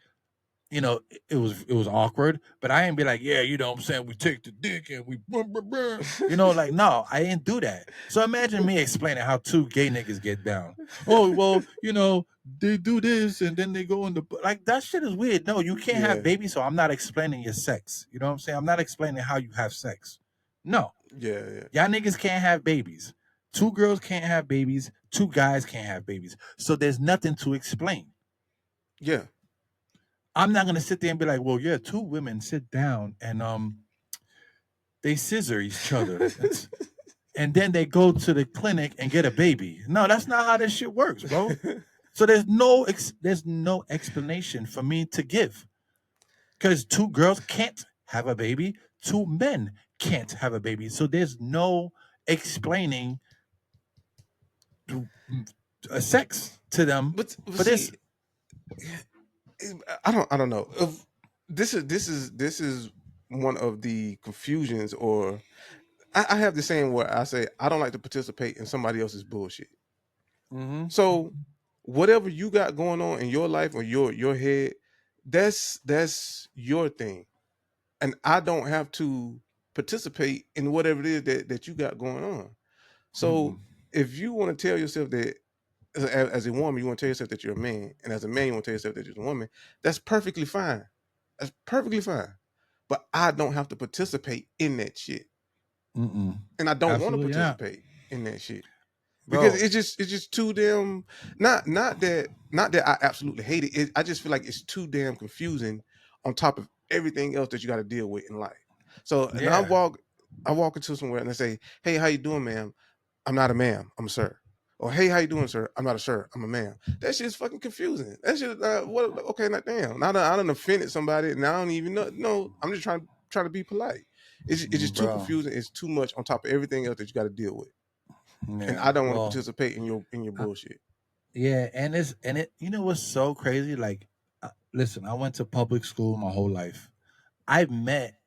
it was awkward, but I ain't be like, yeah, you know what I'm saying, we take the dick and we like, no, I didn't do that. So imagine me explaining how two gay niggas get down. Oh, well, they do this and then they go in the like that shit is weird. No, you can't have Yeah. babies, so I'm not explaining your sex. You know what I'm saying? I'm not explaining how you have sex. No. Yeah, yeah. Y'all niggas can't have babies. Two girls can't have babies, two guys can't have babies. So there's nothing to explain. Yeah. I'm not gonna sit there and be like, well, yeah, two women sit down and they scissor each other. And then they go to the clinic and get a baby. No, that's not how this shit works, bro. So there's no explanation for me to give. Because two girls can't have a baby, two men can't have a baby. So there's no explaining sex to them But for see, this. I don't know. This is one of the confusions, or I have the saying where I say I don't like to participate in somebody else's bullshit. Mm-hmm. So whatever you got going on in your life or your head, that's your thing, and I don't have to participate in whatever it is that you got going on. So if you want to tell yourself that as a woman, you want to tell yourself that you're a man, and as a man, you want to tell yourself that you're a woman, that's perfectly fine. That's perfectly fine. But I don't have to participate in that shit. Mm-mm. And I don't want to Absolutely not, participate in that shit. Because bro. it's just too damn not that I absolutely hate it. I just feel like it's too damn confusing on top of everything else that you got to deal with in life. So and Yeah. I walk into somewhere and I say, "Hey, how you doing, ma'am?" "I'm not a ma'am, I'm a sir." Or, "Hey, how you doing, sir?" "I'm not a sir, I'm a ma'am." That shit's fucking confusing. That shit what okay, not damn. Now I done offended somebody and I don't even know. No, I'm just trying to be polite. It's just too Bro. confusing. It's too much on top of everything else that you got to deal with. And Yeah. I don't want to Well, participate in your bullshit. yeah, and it what's so crazy? Like, listen, I went to public school my whole life. I've met,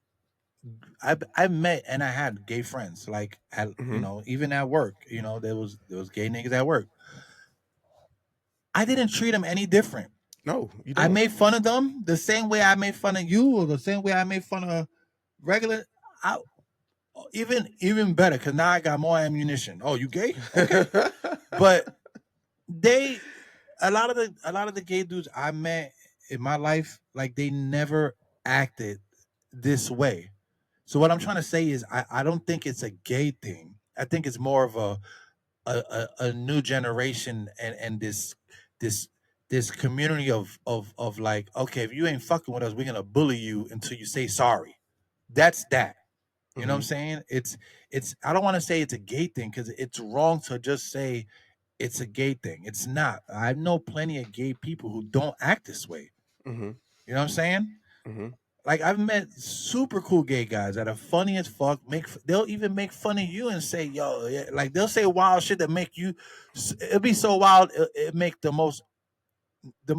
I've met, and I had gay friends. Like, Mm-hmm. even at work, there was gay niggas at work. I didn't treat them any different. No, you I don't. made fun of them the same way I made fun of you, or the same way I made fun of regular. I, even better because now I got more ammunition. Oh, you gay? Okay, but they a lot of the gay dudes I met in my life, like they never acted this way. So what I'm trying to say is I don't think it's a gay thing. I think it's more of a new generation and this this community of like, okay, if you ain't fucking with us, we're gonna bully you until you say sorry. That's that. You know what I'm Mm-hmm. saying? It's I don't want to say it's a gay thing because it's wrong to just say it's a gay thing. It's not. I know plenty of gay people who don't act this way. Mm-hmm. You know what I'm saying? Mm-hmm. Like I've met super cool gay guys that are funny as fuck. They'll even make fun of you and say, "Yo," yeah, like they'll say wild shit that make you. It'll be so wild. It make the most the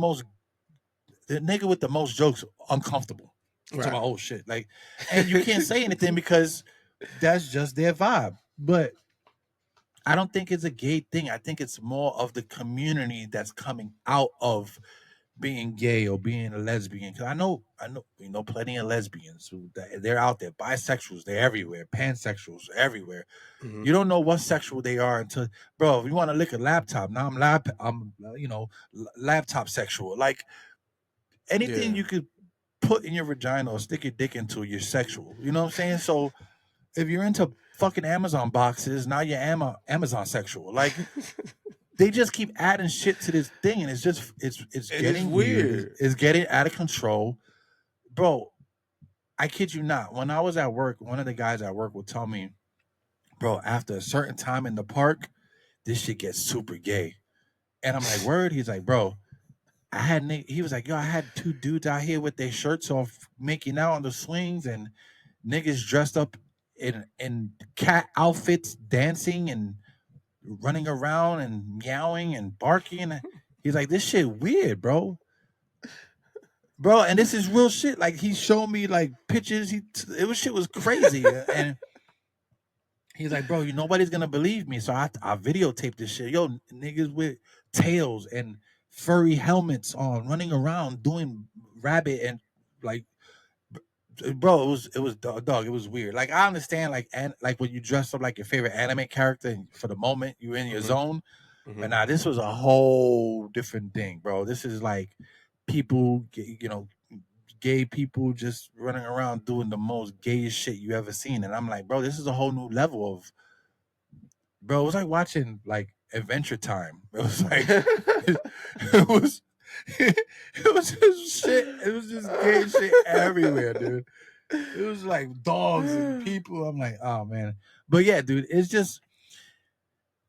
nigga with the most jokes uncomfortable. I'm talking Right. about oh shit, like, and you can't say anything because that's just their vibe. But I don't think it's a gay thing. I think it's more of the community that's coming out of being gay or being a lesbian. Because we know plenty of lesbians who they're out there. Bisexuals, they're everywhere. Pansexuals, everywhere. Mm-hmm. You don't know what sexual they are until, bro. If you want to lick a laptop, now I'm laptop sexual. Like anything Yeah. you could put in your vagina or stick your dick into, you're sexual. You know what I'm saying? So if you're into fucking Amazon boxes, now you're Amazon sexual. Like they just keep adding shit to this thing, and it's And it's getting weird. weird. It's getting out of control, bro. I kid you not. When I was at work, one of the guys at work would tell me, bro, after a certain time in the park, this shit gets super gay. And I'm like, word? He's like, bro, he was like, yo, I had two dudes out here with their shirts off making out on the swings and niggas dressed up in cat outfits dancing and running around and meowing and barking. He's like, this shit weird, bro. Bro, and this is real shit. Like he showed me like pictures. It was shit was crazy. And he's like, bro, nobody's gonna believe me. So I videotaped this shit. Yo, niggas with tails and furry helmets on, running around doing rabbit and like, bro, it was dog. It was weird. Like I understand, like when you dress up like your favorite anime character and for the moment you're in your Hmm. zone. Hmm. But nah, this was a whole different thing, bro. This is like people, gay people just running around doing the most gayest shit you ever seen. And I'm like, bro, this is a whole new level of, bro. It was like watching like Adventure Time. It was like, it was, it was just shit. It was just gay shit everywhere, dude. It was like dogs and people. I'm like, oh man. But yeah, dude, it's just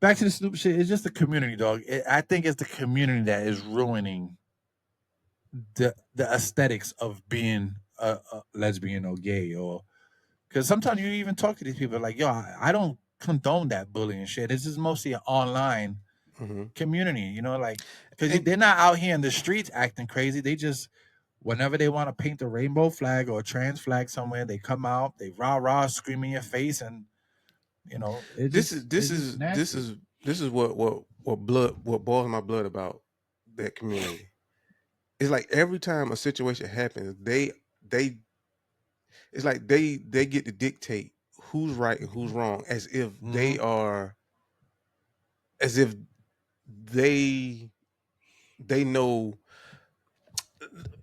back to the Snoop shit. It's just the community, dog. I think it's the community that is ruining the aesthetics of being a lesbian or gay, or because sometimes you even talk to these people like, yo, I don't condone that bullying shit. This is mostly an online Hmm. community, like because And they're not out here in the streets acting crazy. They just whenever they want to paint a rainbow flag or a trans flag somewhere, they come out, they rah rah, scream in your face, and this is this it's just is this nasty. is this is what boils my blood about that community. It's like every time a situation happens, they it's like they get to dictate who's right and who's wrong, Mm-hmm. as if they they know.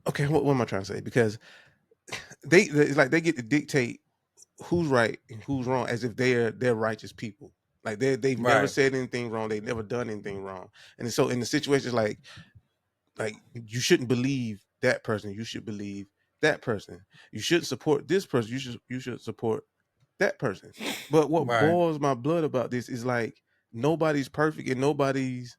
Okay, what am I trying to say? Because it's like they get to dictate who's right and who's wrong, as if they're righteous people. Like they've never Right, said anything wrong, they've never done anything wrong. And so in the situations like you shouldn't believe that person, you should believe that person. You shouldn't support this person, you should support that person. But what right. boils my blood about this is like nobody's perfect and nobody's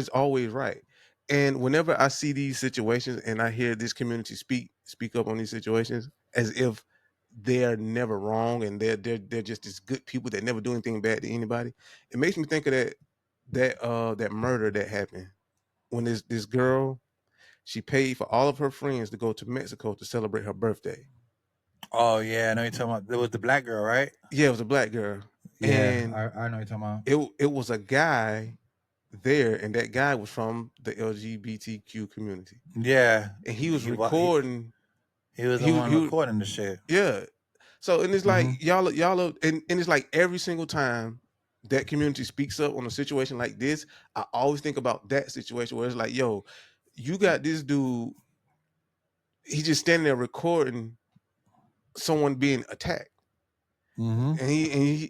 always right. And whenever I see these situations and I hear this community speak up on these situations as if they're never wrong and they're just these good people that never do anything bad to anybody, it makes me think of that murder that happened when this girl, she paid for all of her friends to go to Mexico to celebrate her birthday. Oh yeah, I know you're talking about. There was the black girl, right? Yeah, it was a black girl, Yeah, and I know you're talking about. it was a guy there, and that guy was from the LGBTQ community, Yeah, and he was he, recording. he was the one He recording the shit. Yeah. So and it's like Mm-hmm. and it's like every single time that community speaks up on a situation like this, I always think about that situation where it's like, yo, you got this dude, he's just standing there recording someone being attacked. Mm-hmm. And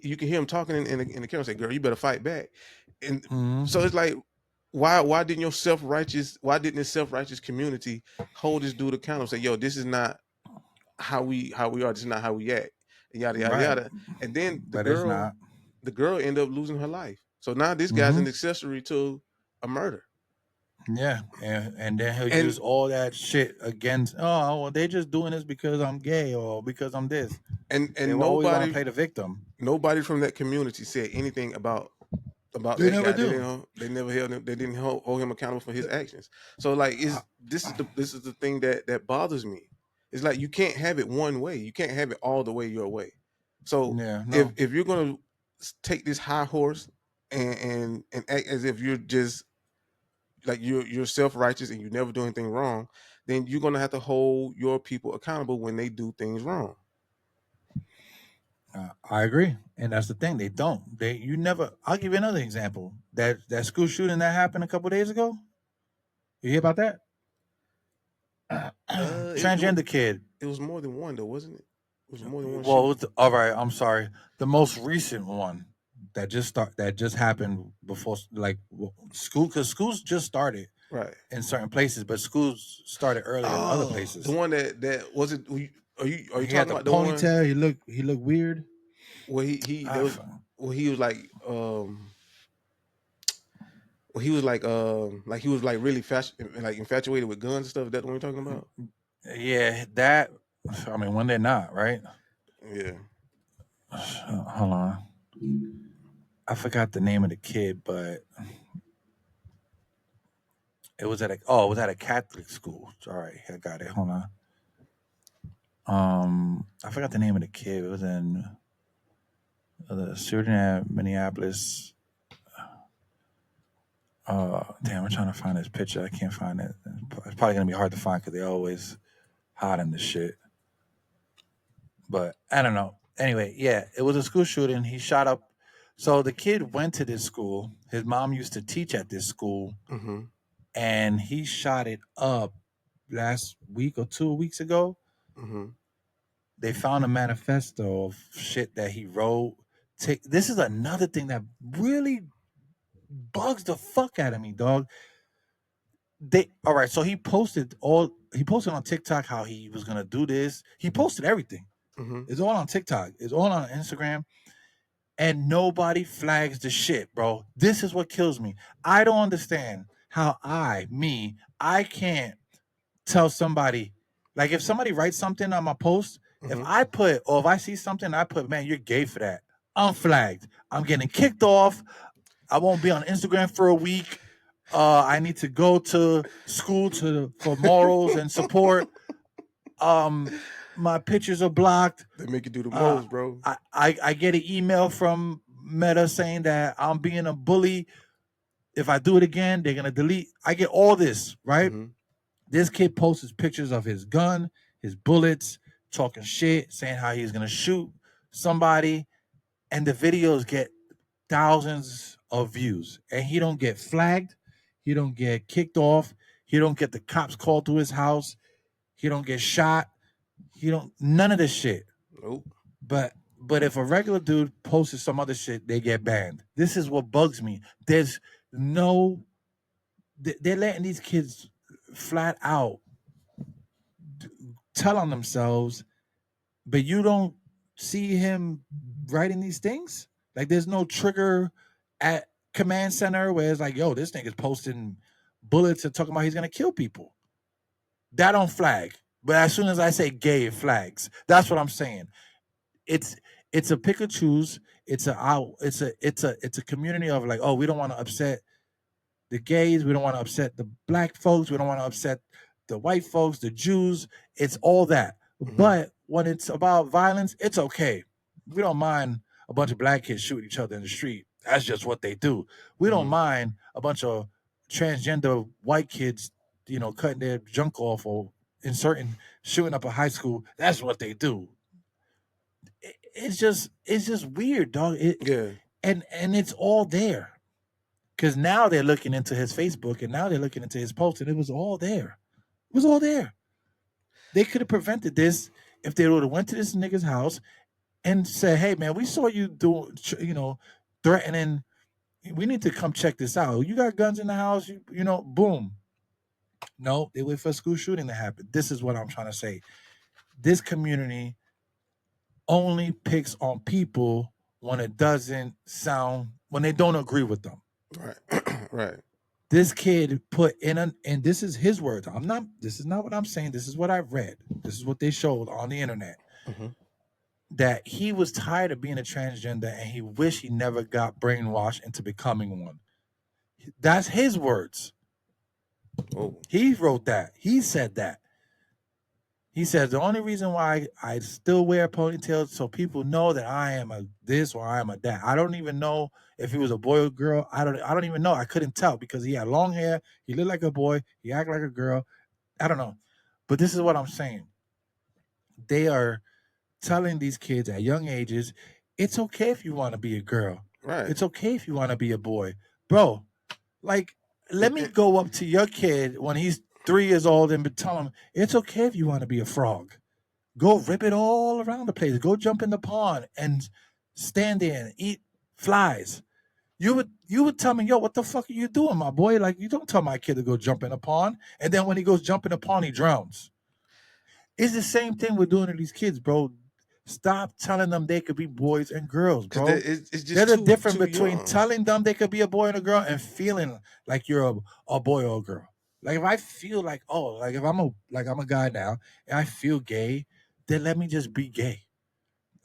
you can hear him talking in the camera say, girl, you better fight back. And so Mm-hmm. it's like, why didn't this self-righteous community hold this dude accountable and say, yo, this is not how we are, this is not how we act, and yada yada Right, yada. And then the but it's girl not. the girl ended up losing her life. So now this guy's Mm-hmm. an accessory to a murder. Yeah, and then he'll use And all that shit against. Oh, well, they just doing this because I'm gay or because I'm this. and They and will always want to nobody play the victim. nobody from that community said anything about They that never guy. do. They never held him. They didn't hold him accountable for his actions. So like, Uh, is this is the thing that bothers me. It's like you can't have it one way. You can't have it all the way your way. So yeah, if no. if you're gonna take this high horse and act as if you're just like you're self righteous and you never do anything wrong, then you're gonna have to hold your people accountable when they do things wrong. I agree, and that's the thing. They don't. You never. I'll give you another example. That school shooting that happened a couple days ago. You hear about that? Transgender kid. It was more than one though, wasn't it? It was more than one Well, shooting. all right. I'm sorry. The most recent one that just happened before, like school, because schools just started Right. in certain places, but schools started earlier in other Oh, the places. one that was it. Are you He had talking the about the one ponytail. He looked weird. where he I there was f- where he was where he was like he was like really like infatuated with guns and stuff. Is that what we're talking about? yeah, that. I mean, when they're not right. Yeah. Hold on. I forgot the name of the kid, but it was at a Catholic school. All right, I got it. Hold on. I forgot the name of the kid. It was in the student at Minneapolis. Damn, I'm trying to find this picture. I can't find it. It's probably gonna be hard to find because they're always hiding this shit. But I don't know. Anyway, yeah, it was a school shooting. He shot up. So the kid went to this school. His mom used to teach at this school, Mm-hmm. and he shot it up last week or 2 weeks ago. Mm-hmm. They found a manifesto of shit that he wrote. This is another thing that really bugs the fuck out of me, dog. They all right. So he posted on TikTok how he was gonna do this. He posted everything. Mm-hmm. It's all on TikTok. It's all on Instagram, and nobody flags the shit, bro. This is what kills me. I don't understand how I can't tell somebody, like if somebody writes something on my post, if Mm-hmm. I put or if I see something, I put, man, you're gay for that. I'm flagged. I'm getting kicked off. I won't be on Instagram for a week. I need to go to school for morals and support. My pictures are blocked. They make you do the Uh, most, bro. I get an email from Meta saying that I'm being a bully. If I do it again, they're gonna delete. I get all this, right? Mm-hmm. This kid posts pictures of his gun, his bullets, talking shit, saying how he's gonna shoot somebody, and the videos get thousands of views, and he don't get flagged, he don't get kicked off, he don't get the cops called to his house, he don't get shot, he don't none of this shit. Nope. But if a regular dude posts some other shit, they get banned. This is what bugs me. There's no they're letting these kids flat out tell on themselves, but you don't see him writing these things. Like there's no trigger at command center where it's like, yo, this nigga's posting bullets and talking about he's gonna kill people. That don't flag. But as soon as I say gay, it flags. That's what I'm saying. It's it's a pick and choose. It's a community of like, oh, we don't want to upset the gays. We don't want to upset the black folks. We don't want to upset the white folks, the Jews. It's all that. Mm-hmm. But when it's about violence, it's okay. We don't mind a bunch of black kids shooting each other in the street. That's just what they do. We don't Mm-hmm. mind a bunch of transgender white kids, cutting their junk off or inserting shooting up a high school. That's what they do. It's just weird, dog. Yeah. And it's all there. Because now they're looking into his Facebook and now they're looking into his post, and it was all there. It was all there. They could have prevented this if they would have went to this nigga's house and said, "Hey, man, we saw you threatening. We need to come check this out. You got guns in the house, boom." No, they wait for a school shooting to happen. This is what I'm trying to say. This community only picks on people when when they don't agree with them. Right. Right. This kid put and this is his words. This is not what I'm saying. This is what I read. This is what they showed on the internet. Mm-hmm. That he was tired of being a transgender and he wished he never got brainwashed into becoming one. That's his words. Oh. He wrote that. He said that. He says the only reason why I still wear ponytails so people know that I am a this or I am a that. I don't even know if he was a boy or girl. I don't even know. I couldn't tell because he had long hair. He looked like a boy. He acted like a girl. I don't know. But this is what I'm saying. They are telling these kids at young ages, it's okay if you want to be a girl. Right. It's okay if you want to be a boy. Bro, like let me go up to your kid when he's 3 years old and tell them it's okay if you want to be a frog. Go rip it all around the place. Go jump in the pond and stand there and eat flies. You would tell me, yo, what the fuck are you doing, my boy? Like, you don't tell my kid to go jump in a pond, and then when he goes jump in a pond, he drowns. It's the same thing we're doing to these kids, bro. Stop telling them they could be boys and girls, Because bro. it's There's just a difference too between young. telling them they could be a boy and a girl and feeling like you're a boy or a girl. Like if I feel like, oh, like if I'm a guy now and I feel gay, then let me just be gay.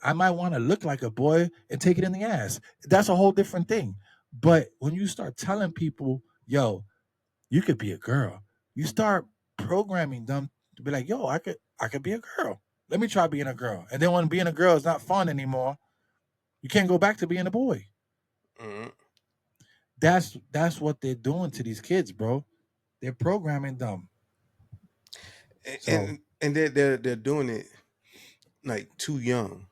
I might want to look like a boy and take it in the ass. That's a whole different thing. But when you start telling people, yo, you could be a girl, you start programming them to be like, yo, I could be a girl. Let me try being a girl. And then when being a girl is not fun anymore, you can't go back to being a boy. Mm-hmm. That's what they're doing to these kids, bro. They're programming them. So And they're doing it like too young.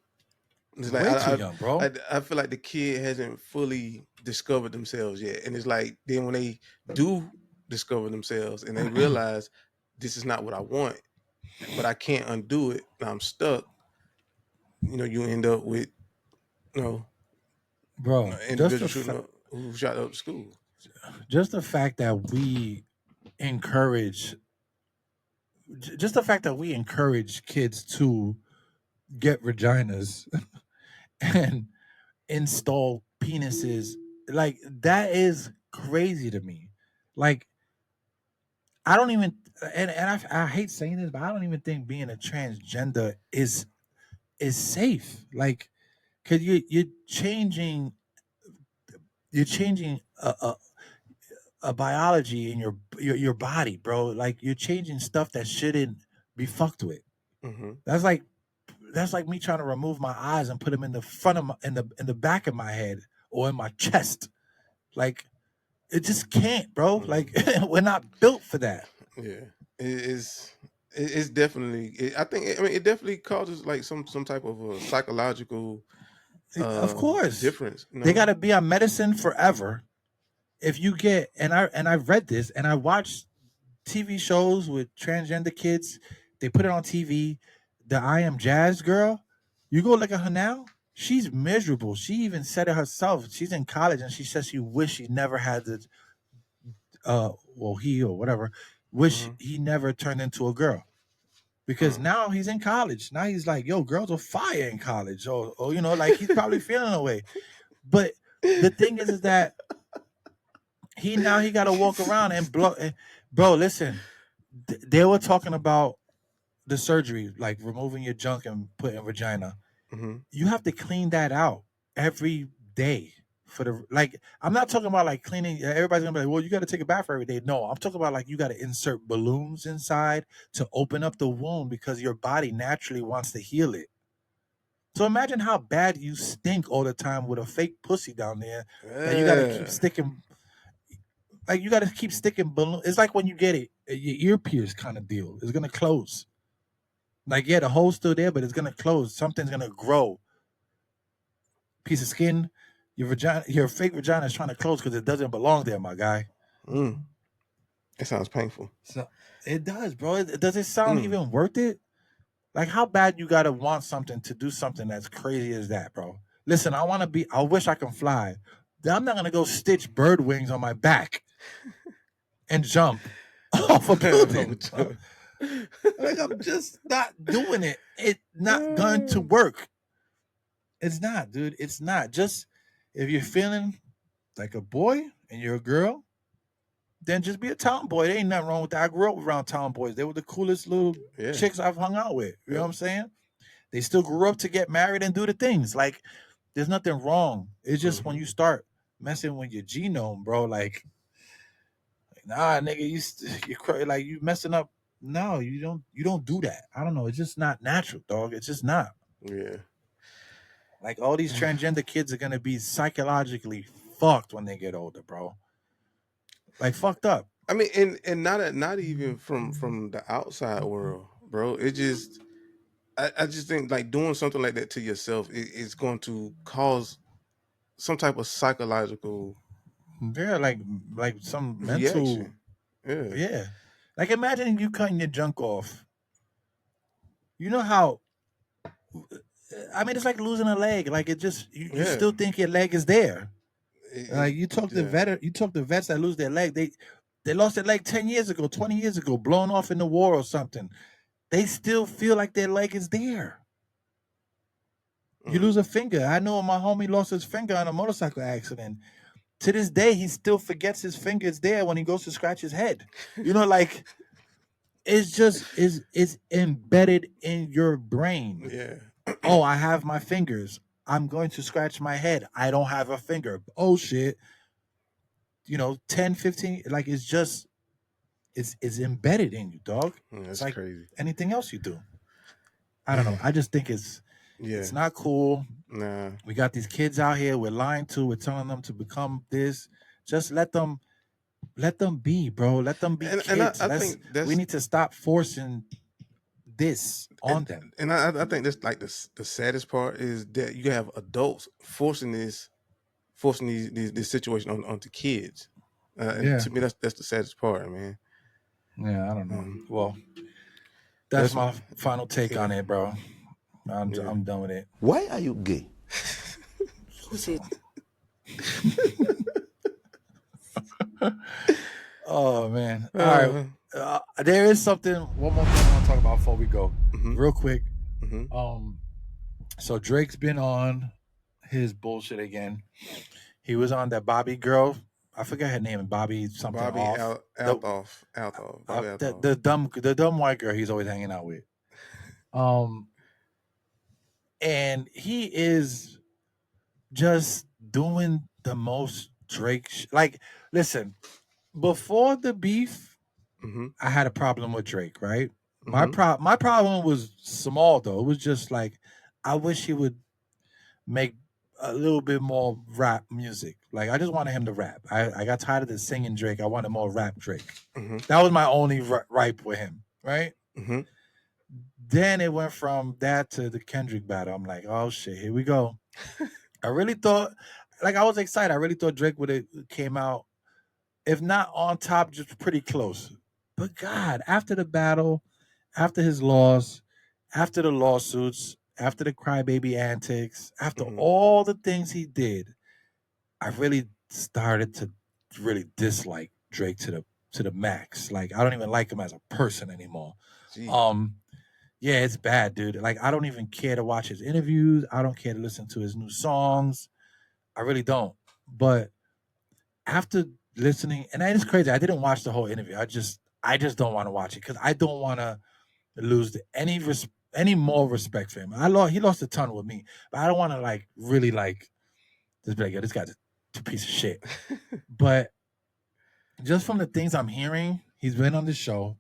It's like way too young, bro. I feel like the kid hasn't fully discovered themselves yet, and it's like then when they do discover themselves and they realize this is not what I want, but I can't undo it, and I'm stuck. You end up with you know Bro, individual shooting up who shot up the school. just the fact that we encourage just the fact that we encourage kids to get vaginas and install penises, like that is crazy to me. Like I don't even, and I hate saying this, but I don't even think being a transgender is safe. Like, cause you're changing a biology in your body, bro. Like you're changing stuff that shouldn't be fucked with. Mm-hmm. That's like me trying to remove my eyes and put them in the front of my in the back of my head or in my chest. Like it just can't, bro. Mm-hmm. Like we're not built for that. Yeah, it's definitely. I think. I mean, it definitely causes like some type of a psychological Of course, difference. they got to be on medicine forever. If you get and I've read this and I watched TV shows with transgender kids. They put it on TV. The I Am Jazz girl, you go look at her now. She's miserable. She even said it herself. She's in college and she says she wish she never had the well, he or whatever, wish Mm-hmm. he never turned into a girl. Because now he's in college. Now he's like, yo, girls are fire in college. Or like he's probably feeling a way. But the thing is that he got to walk around and blow. Bro, listen, they were talking about the surgery, like removing your junk and putting vagina. Mm-hmm. You have to clean that out every day for the like. I'm not talking about like cleaning. Everybody's gonna be like, well, you got to take a bath every day. No, I'm talking about like you got to insert balloons inside to open up the wound because your body naturally wants to heal it. So imagine how bad you stink all the time with a fake pussy down there that you got to keep Yeah. sticking. Like you got to keep sticking balloon. It's like when you get it, your ear pierce kind of deal. It's gonna close. Like yeah, the hole's still there, but it's gonna close. Something's gonna grow. Piece of skin. Your fake vagina is trying to close because it doesn't belong there, my guy. Mm. It sounds painful. So it does, bro. Does it sound Mm. even worth it? Like how bad you gotta want something to do something as crazy as that, bro? Listen, I wish I can fly. I'm not gonna go stitch bird wings on my back and jump off a building. Like I'm just not doing it. It's not going to work. It's not, dude. It's not. Just if you're feeling like a boy and you're a girl, then just be a tomboy. There ain't nothing wrong with that. I grew up around tomboys. They were the coolest little Yeah. chicks I've hung out with. You know Yep. what I'm saying? They still grew up to get married and do the things. Like, there's nothing wrong. It's just when you start messing with your genome, bro. Like nah, nigga, like you messing up. No, you don't. You don't do that. I don't know. It's just not natural, dog. It's just not. Yeah. Like all these transgender kids are gonna be psychologically fucked when they get older, bro. Like fucked up. I mean, and not even from the outside world, bro. It just I just think like doing something like that to yourself is going to cause some type of psychological They're like some mental. reaction. Yeah. Yeah, Like imagine you cutting your junk off. You know how? I mean, it's like losing a leg. Like it just you Yeah. still think your leg is there. Like It, you talk to yeah. vets that lose their leg. They lost their leg 10 years ago, 20 years ago, blown off in the war or something. They still feel like their leg is there. You lose a finger. I know my homie lost his finger in a motorcycle accident. To this day, he still forgets his finger is there when he goes to scratch his head. You know, like it's just is embedded in your brain. Yeah. Oh, I have my fingers. I'm going to scratch my head. I don't have a finger. Oh shit. 10, 15, like it's embedded in you, dog. Yeah, It's that's like crazy. anything else you do. I don't know. I just think it's not cool. Nah. We got these kids out here. We're lying to. We're telling them to become this. Just let them be, bro. Let them be And kids. I think We that's need to stop forcing this on them. and I think that's like the saddest part is that you have adults forcing this this situation onto kids. And Yeah. to me, that's the saddest part, man. Yeah, I don't know. Well, that's That's my final take on yeah, it, bro. yeah. I'm done with it. Why are you gay? Oh man. All right. There is one more thing I want to talk about before we go. Real quick. So Drake's been on his bullshit again. He was on that Bobbi girl. I forget her name. Bobby something Bobby off. Altoff, Bobby Altoff. The dumb white girl he's always hanging out with. And he is just doing the most Drake. Like, listen, before the beef, I had a problem with Drake. Right. My problem was small though. It was just like I wish he would make a little bit more rap music. Like I just wanted him to rap. I got tired of the singing Drake. I wanted more rap Drake. That was my only ripe with him, right? Then it went from that to the Kendrick battle. I'm like, oh shit, here we go. I really thought, like, I was excited. I really thought Drake would have came out, if not on top, just pretty close. But God, after the battle, after his loss, after the lawsuits, after the crybaby antics, after all the things he did, I really started to really dislike Drake to the max. Like I don't even like him as a person anymore. Yeah, it's bad, dude. Like I don't even care to watch his interviews. I don't care to listen to his new songs. I really don't. But after listening, and that is crazy. I didn't watch the whole interview. I just don't want to watch it because I don't want to lose any more respect for him. He lost a ton with me, but I don't want to like really like just be like, yo, this guy's a piece of shit. But just from the things I'm hearing, he's been on the show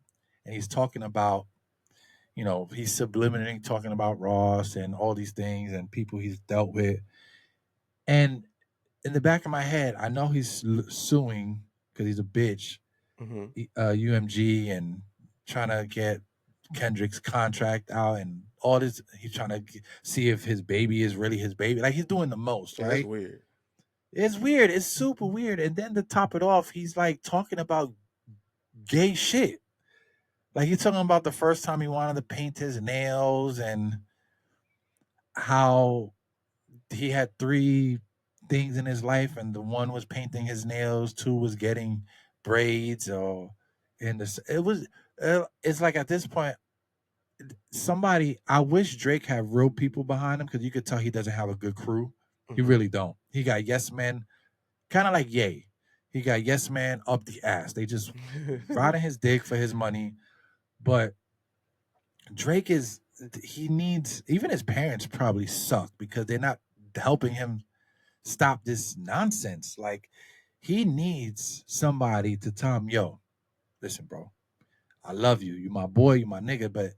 and he's talking about, he's subliminally talking about Ross and all these things and people he's dealt with. And in the back of my head, I know he's suing because he's a bitch, UMG, and trying to get Kendrick's contract out and all this. He's trying to see if his baby is really his baby. Like he's doing the most, right? That's weird. It's weird. It's super weird. And then to top it off, he's like talking about gay shit. Like he's talking about the first time he wanted to paint his nails and how he had three things in his life, and the one was painting his nails, two was getting braids, or it's like at this point, somebody. I wish Drake had real people behind him because you could tell he doesn't have a good crew. He really don't. He got yes men, kind of like Ye. He got yes man up the ass. They just riding his dick for his money, but Drake he needs, even his parents probably suck because they're not helping him stop this nonsense. Like he needs somebody to tell him, yo, listen, bro, I love you. You my boy, you my nigga, but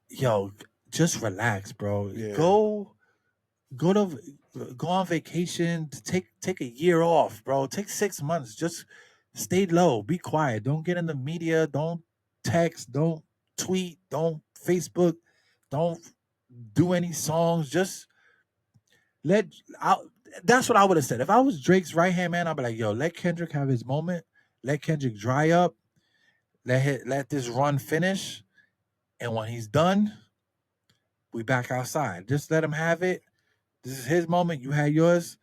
yo, just relax, bro. Yeah. Go on vacation, take a year off, bro. Take 6 months. Just stay low, be quiet. Don't get in the media, don't text, don't tweet, don't Facebook, don't do any songs. Just let out. That's what I would have said. If I was Drake's right hand man, I'd be like, yo, let Kendrick have his moment. Let Kendrick dry up. let this run finish, and when he's done, we back outside. Just let him have it. This is his moment. You had yours.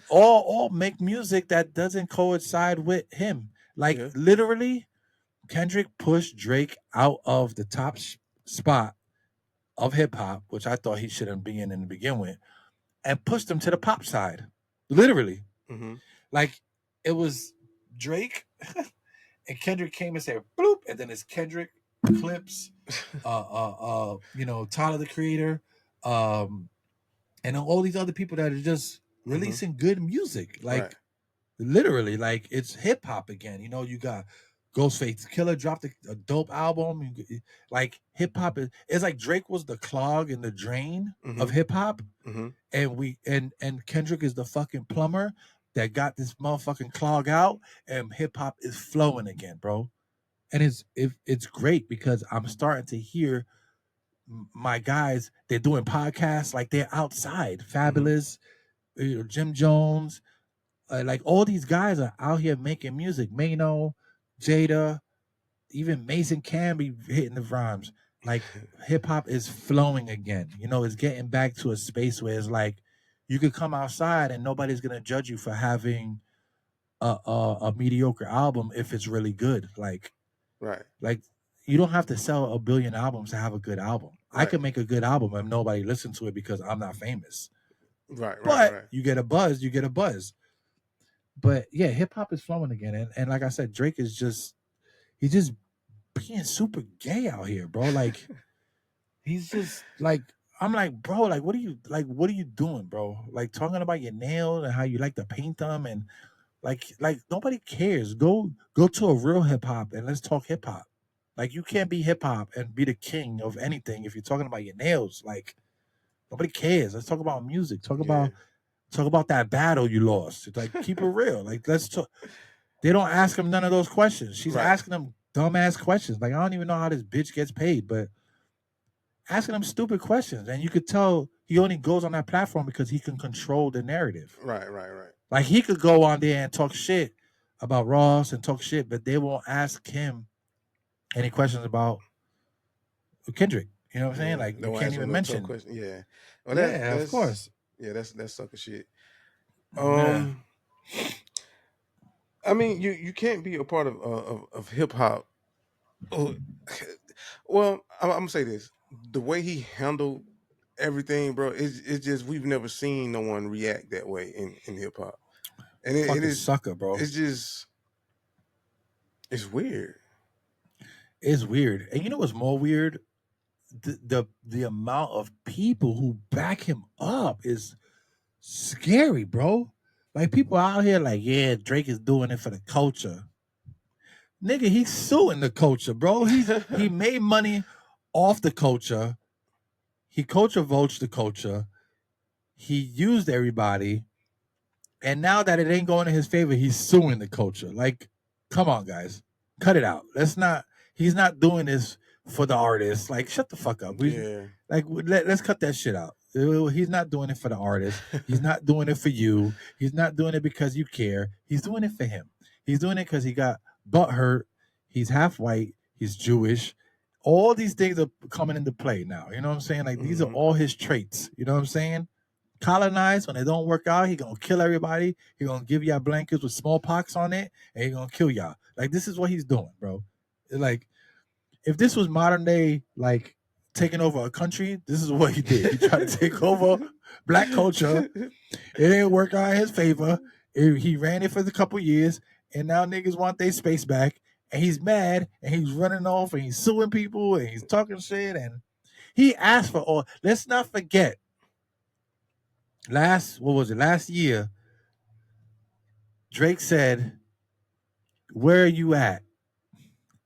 All make music that doesn't coincide with him. Like Yeah. literally, Kendrick pushed Drake out of the top spot of hip hop, which I thought he shouldn't be in to begin with, and pushed him to the pop side. Literally, Mm-hmm. like it was Drake and Kendrick came and said bloop, and then it's Kendrick, Clips, Tyler the Creator, and all these other people that are just releasing good music. Right. Like literally, like it's hip hop again. You got Ghostface Killer dropped a dope album. Like hip hop it's like Drake was the clog in the drain Mm-hmm. of hip hop, Mm-hmm. and Kendrick is the fucking plumber that got this motherfucking clog out, and hip hop is flowing again, bro. And it's great because I'm starting to hear my guys. They're doing podcasts like they're outside. Fabulous, Jim Jones, like all these guys are out here making music. Mano, Jada, even Mason can be hitting the rhymes. Like hip hop is flowing again. It's getting back to a space where it's like you could come outside and nobody's gonna judge you for having a mediocre album if it's really good. Right. Like you don't have to sell a billion albums to have a good album. I Right. can make a good album and nobody listen to it because I'm not famous. Right. But Right. you get a buzz, you get a buzz. But yeah, hip hop is flowing again. And like I said, Drake is he's just being super gay out here, bro. Like he's just like I'm like, bro, like what are you doing, bro? Like talking about your nails and how you like to paint them and like nobody cares. Go to a real hip hop and let's talk hip hop. Like you can't be hip hop and be the king of anything if you're talking about your nails. Like nobody cares. Let's talk about music. Talk about that battle you lost. It's like keep it real. Like let's talk. They don't ask him none of those questions. She's Right. asking them dumbass questions. Like I don't even know how this bitch gets paid, but asking them stupid questions. And you could tell he only goes on that platform because he can control the narrative. Right. Right. Right. Like he could go on there and talk shit about Ross and talk shit, but they won't ask him any questions about Kendrick. You know what I'm saying? Like They you won't can't ask even no tough mention. question. Yeah. Well, Yeah, of course. that's sucker shit. Yeah. I mean, you can't be a part of hip hop. Well, I'm gonna say this: the way he handled everything, bro, it's just we've never seen no one react that way in hip hop, and it Fucking is sucker, bro. it's just it's weird. It's weird. And you know what's more weird? The amount of people who back him up is scary, bro. Like people out here like, yeah, Drake is doing it for the culture. Nigga, he's suing the culture, bro. He made money off the culture. He culture vultured the culture. He used everybody. And now that it ain't going in his favor, he's suing the culture. Like, come on, guys. Cut it out. He's not doing this for the artist. Like, shut the fuck up. Let's cut that shit out. He's not doing it for the artist. He's not doing it for you. He's not doing it because you care. He's doing it for him. He's doing it because he got butt hurt. He's half white. He's Jewish. All these things are coming into play now. You know what I'm saying? Like, these are all his traits. You know what I'm saying? Colonize when it don't work out, he gonna kill everybody. He gonna give y'all blankets with smallpox on it, and he gonna kill y'all. Like this is what he's doing, bro. Like if this was modern day, like taking over a country, this is what he did. He tried to take over black culture. It didn't work out in his favor. He ran it for a couple years, and now niggas want their space back. And he's mad, and he's running off, and he's suing people, and he's talking shit, and he asked for all. Let's not forget last year, Drake said, "Where are you at?"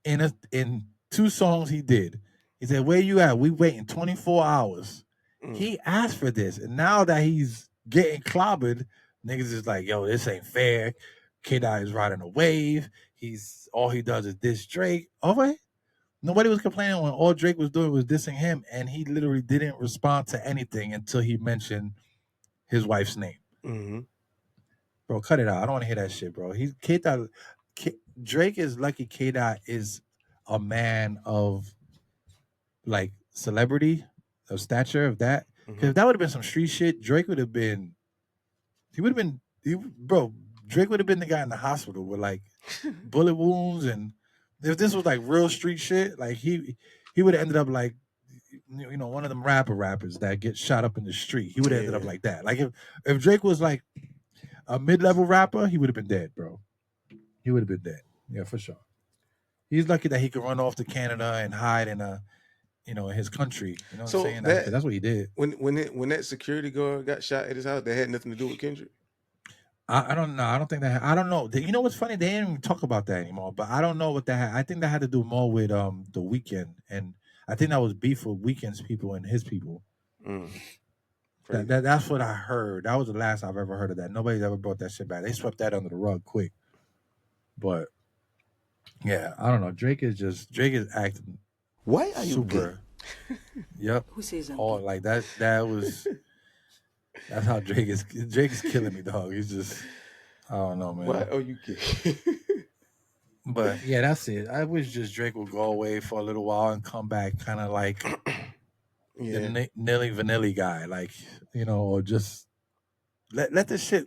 In two songs he did. He said, "Where you at? We waiting 24 hours." He asked for this, and now that he's getting clobbered, niggas is like, "Yo, this ain't fair." K-Dot is riding a wave. He's all he does is diss Drake. All right. Nobody was complaining when all Drake was doing was dissing him, and he literally didn't respond to anything until he mentioned his wife's name. Mm-hmm. Bro, cut it out. I don't want to hear that shit, bro. He's K-Dot. Drake is lucky K-Dot is a man of like celebrity, of stature, of that. Because if that would have been some street shit, Drake would have been. He would have been, bro. Drake would have been the guy in the hospital with like bullet wounds, and if this was like real street shit, like he would have ended up like one of them rappers that get shot up in the street. He would have ended up like that. Like if Drake was like a mid-level rapper, he would have been dead, bro. He would have been dead. Yeah, for sure. He's lucky that he could run off to Canada and hide in in his country. You know what I'm saying? That's what he did. When that security guard got shot at his house, that had nothing to do with Kendrick. I don't know. I don't think that. I don't know. You know what's funny? They didn't even talk about that anymore. But I don't know what that. I think that had to do more with the Weeknd, and I think that was beef with Weeknd's people and his people. That's what I heard. That was the last I've ever heard of that. Nobody's ever brought that shit back. They swept that under the rug quick. But yeah, I don't know. Drake is acting. Why are you gay? Yep. Who says I'm Oh, like that. That was. That's how Drake is. Drake is killing me, dog. He's just. I don't know, man. Why are you gay? But yeah, that's it. I wish just Drake would go away for a little while and come back, kind of like the Nilly Vanilli guy, like or just let this shit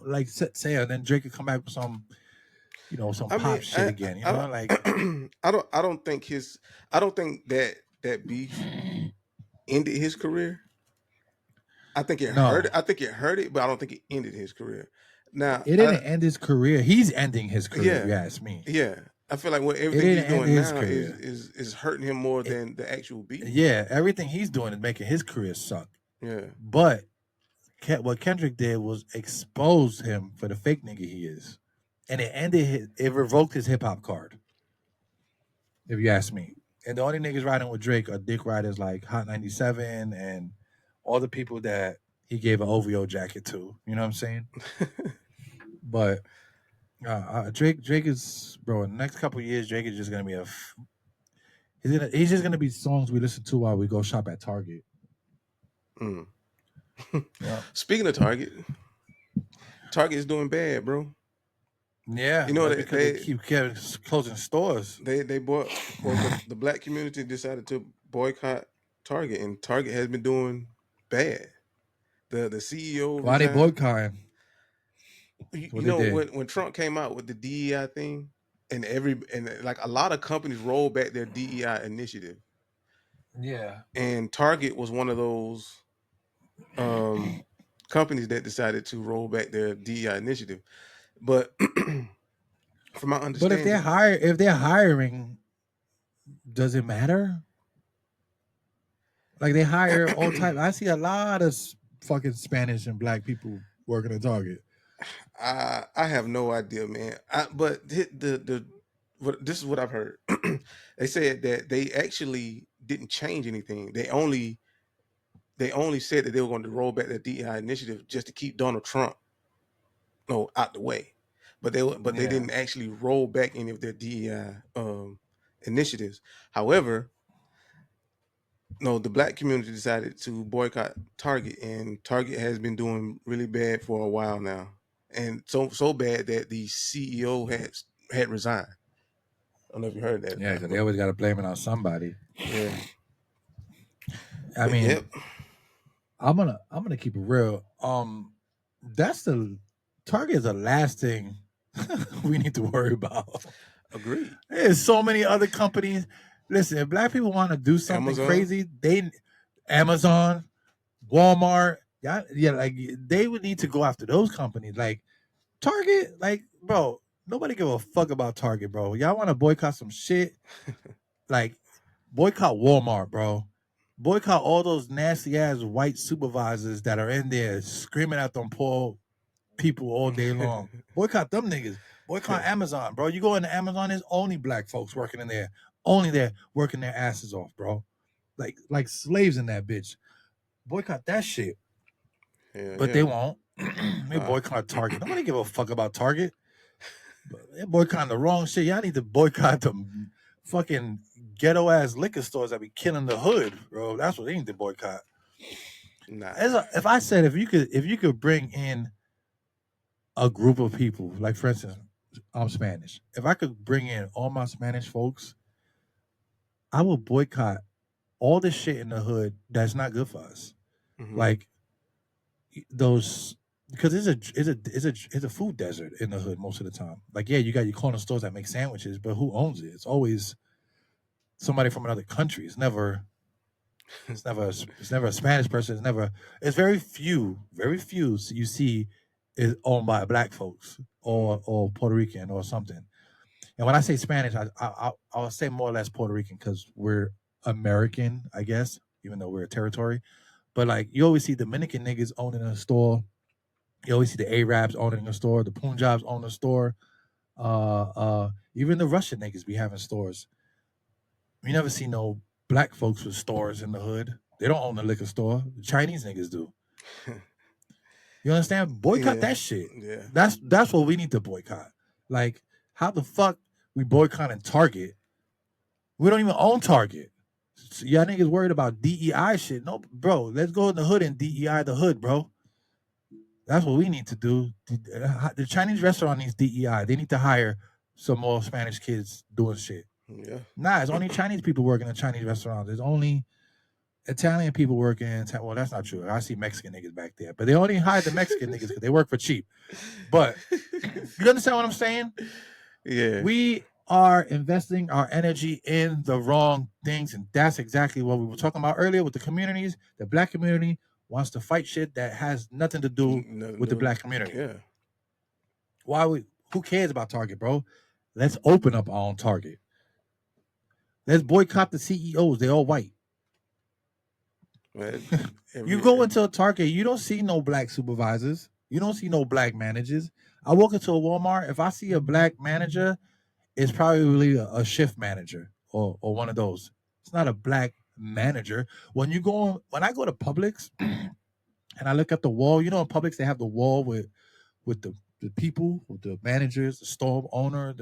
like say, and then Drake could come back with some, some pop shit again. I don't think that beef ended his career. I think it hurt. I think it hurt it, but I don't think it ended his career. Now it didn't end his career. He's ending his career. If you ask me. Yeah, I feel like everything he's doing now is hurting him more than the actual beat. Yeah, everything he's doing is making his career suck. Yeah, but what Kendrick did was expose him for the fake nigga he is, and it revoked his hip hop card. If you ask me, and the only niggas riding with Drake are dick riders like Hot 97 and all the people that he gave an OVO jacket to. You know what I'm saying? But Drake is, bro. In the next couple of years, Drake is just gonna be he's just gonna be songs we listen to while we go shop at Target. Yeah. Speaking of Target is doing bad, bro. Yeah, they keep closing stores. They bought the black community decided to boycott Target, and Target has been doing bad. The CEO. Why they boycotting? You know when Trump came out with the DEI thing, and like a lot of companies rolled back their DEI initiative. Yeah, and Target was one of those companies that decided to roll back their DEI initiative. But from my understanding, but if they're hiring, does it matter? Like they hire all type. I see a lot of fucking Spanish and black people working at Target. I have no idea, man. But this is what I've heard. They said that they actually didn't change anything. They only said that they were going to roll back their DEI initiative just to keep Donald Trump out the way. But they didn't actually roll back any of their DEI initiatives. However, the black community decided to boycott Target, and Target has been doing really bad for a while now, and so bad that the CEO had resigned. I don't know if you heard that. Yeah, because they always got to blame it on somebody. Yeah, I mean, I'm gonna keep it real. That's the Target is the last thing we need to worry about. Agreed. There's so many other companies. Listen, if black people want to do something crazy, Amazon, Walmart, like they would need to go after those companies. Like Target, like bro, nobody give a fuck about Target, bro. Y'all want to boycott some shit? Like boycott Walmart, bro. Boycott all those nasty ass white supervisors that are in there screaming at them poor people all day long. Boycott them niggas. Boycott Amazon, bro. You go into Amazon, there's only black folks working in there. Only there working their asses off, bro. Like slaves in that bitch. Boycott that shit. But they won't. They boycott Target. Nobody give a fuck about Target. But they're boycotting the wrong shit. Y'all need to boycott them fucking ghetto ass liquor stores that be killing the hood, bro. That's what they need to boycott. Nah. If you could bring in a group of people, like for instance, Spanish. If I could bring in all my Spanish folks, I would boycott all the shit in the hood that's not good for us. Like those, because it's a food desert in the hood most of the time. Like, yeah, you got your corner stores that make sandwiches, but who owns it? It's always somebody from another country. It's never a Spanish person. It's very few you see is owned by black folks or Puerto Rican or something. And when I say Spanish, I'll say more or less Puerto Rican because we're American, I guess, even though we're a territory. But like, you always see Dominican niggas owning a store. You always see the Arabs owning a store. The Punjabs own a store. Even the Russian niggas be having stores. You never see no black folks with stores in the hood. They don't own a liquor store. The Chinese niggas do. You understand? Boycott that shit. Yeah. That's what we need to boycott. Like, how the fuck we boycotting Target? We don't even own Target. So y'all niggas worried about DEI shit. No, bro, let's go in the hood and DEI the hood, bro. That's what we need to do. The Chinese restaurant needs DEI. They need to hire some more Spanish kids doing shit. Yeah. Nah, it's only Chinese people working in Chinese restaurants. There's only Italian people working in well, that's not true. I see Mexican niggas back there. But they only hire the Mexican niggas because they work for cheap. But you understand what I'm saying? Yeah. We are investing our energy in the wrong things. And that's exactly what we were talking about earlier with the communities. The black community wants to fight shit that has nothing to do with the black community. Yeah. Who cares about Target, bro? Let's open up our own Target. Let's boycott the CEOs. They're all white. You go into a Target, you don't see no black supervisors. You don't see no black managers. I walk into a Walmart. If I see a black manager, it's probably a shift manager or one of those. It's not a black manager. When I go to Publix and I look at the wall, in Publix they have the wall with the people, with the managers, the store owner,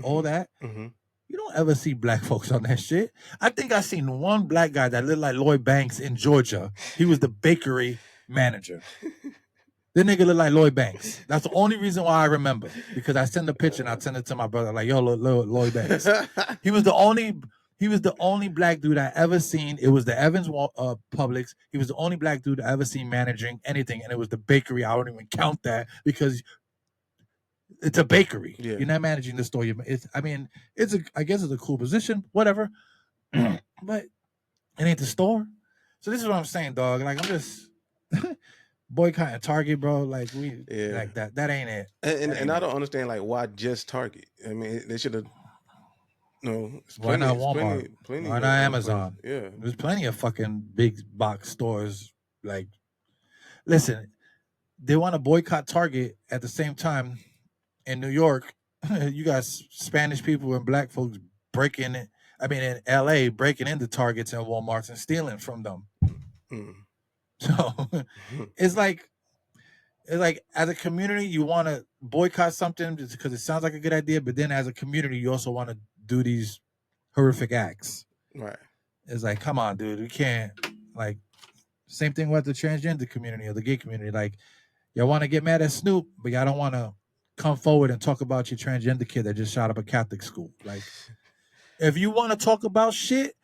all that. You don't ever see black folks on that shit. I think I seen one black guy that looked like Lloyd Banks in Georgia. He was the bakery manager. The nigga looked like Lloyd Banks. That's the only reason why I remember, because I sent a picture and I sent it to my brother, like, yo, Lloyd Banks. He was the only black dude I ever seen. It was the Evans Publix. He was the only black dude I ever seen managing anything, and it was the bakery. I don't even count that because it's a bakery. Yeah. You're not managing the store. I guess it's a cool position, whatever. But it ain't the store. So this is what I'm saying, dog. Like, I'm just boycotting Target, bro. Like, like that. That ain't it. And I don't understand, like, why just Target? I mean, they should have. No, why not Walmart? Plenty why not Amazon? Yeah, there's plenty of fucking big box stores. Like, listen, they want to boycott Target at the same time. In New York, you got Spanish people and black folks breaking it. I mean, in LA, breaking into Targets and Walmarts and stealing from them. So it's like as a community, you want to boycott something because it sounds like a good idea, but then as a community, you also want to do these horrific acts. Right. It's like, come on, dude, we can't. Like, same thing with the transgender community or the gay community. Like, y'all want to get mad at Snoop, but y'all don't want to come forward and talk about your transgender kid that just shot up a Catholic school. Like, if you want to talk about shit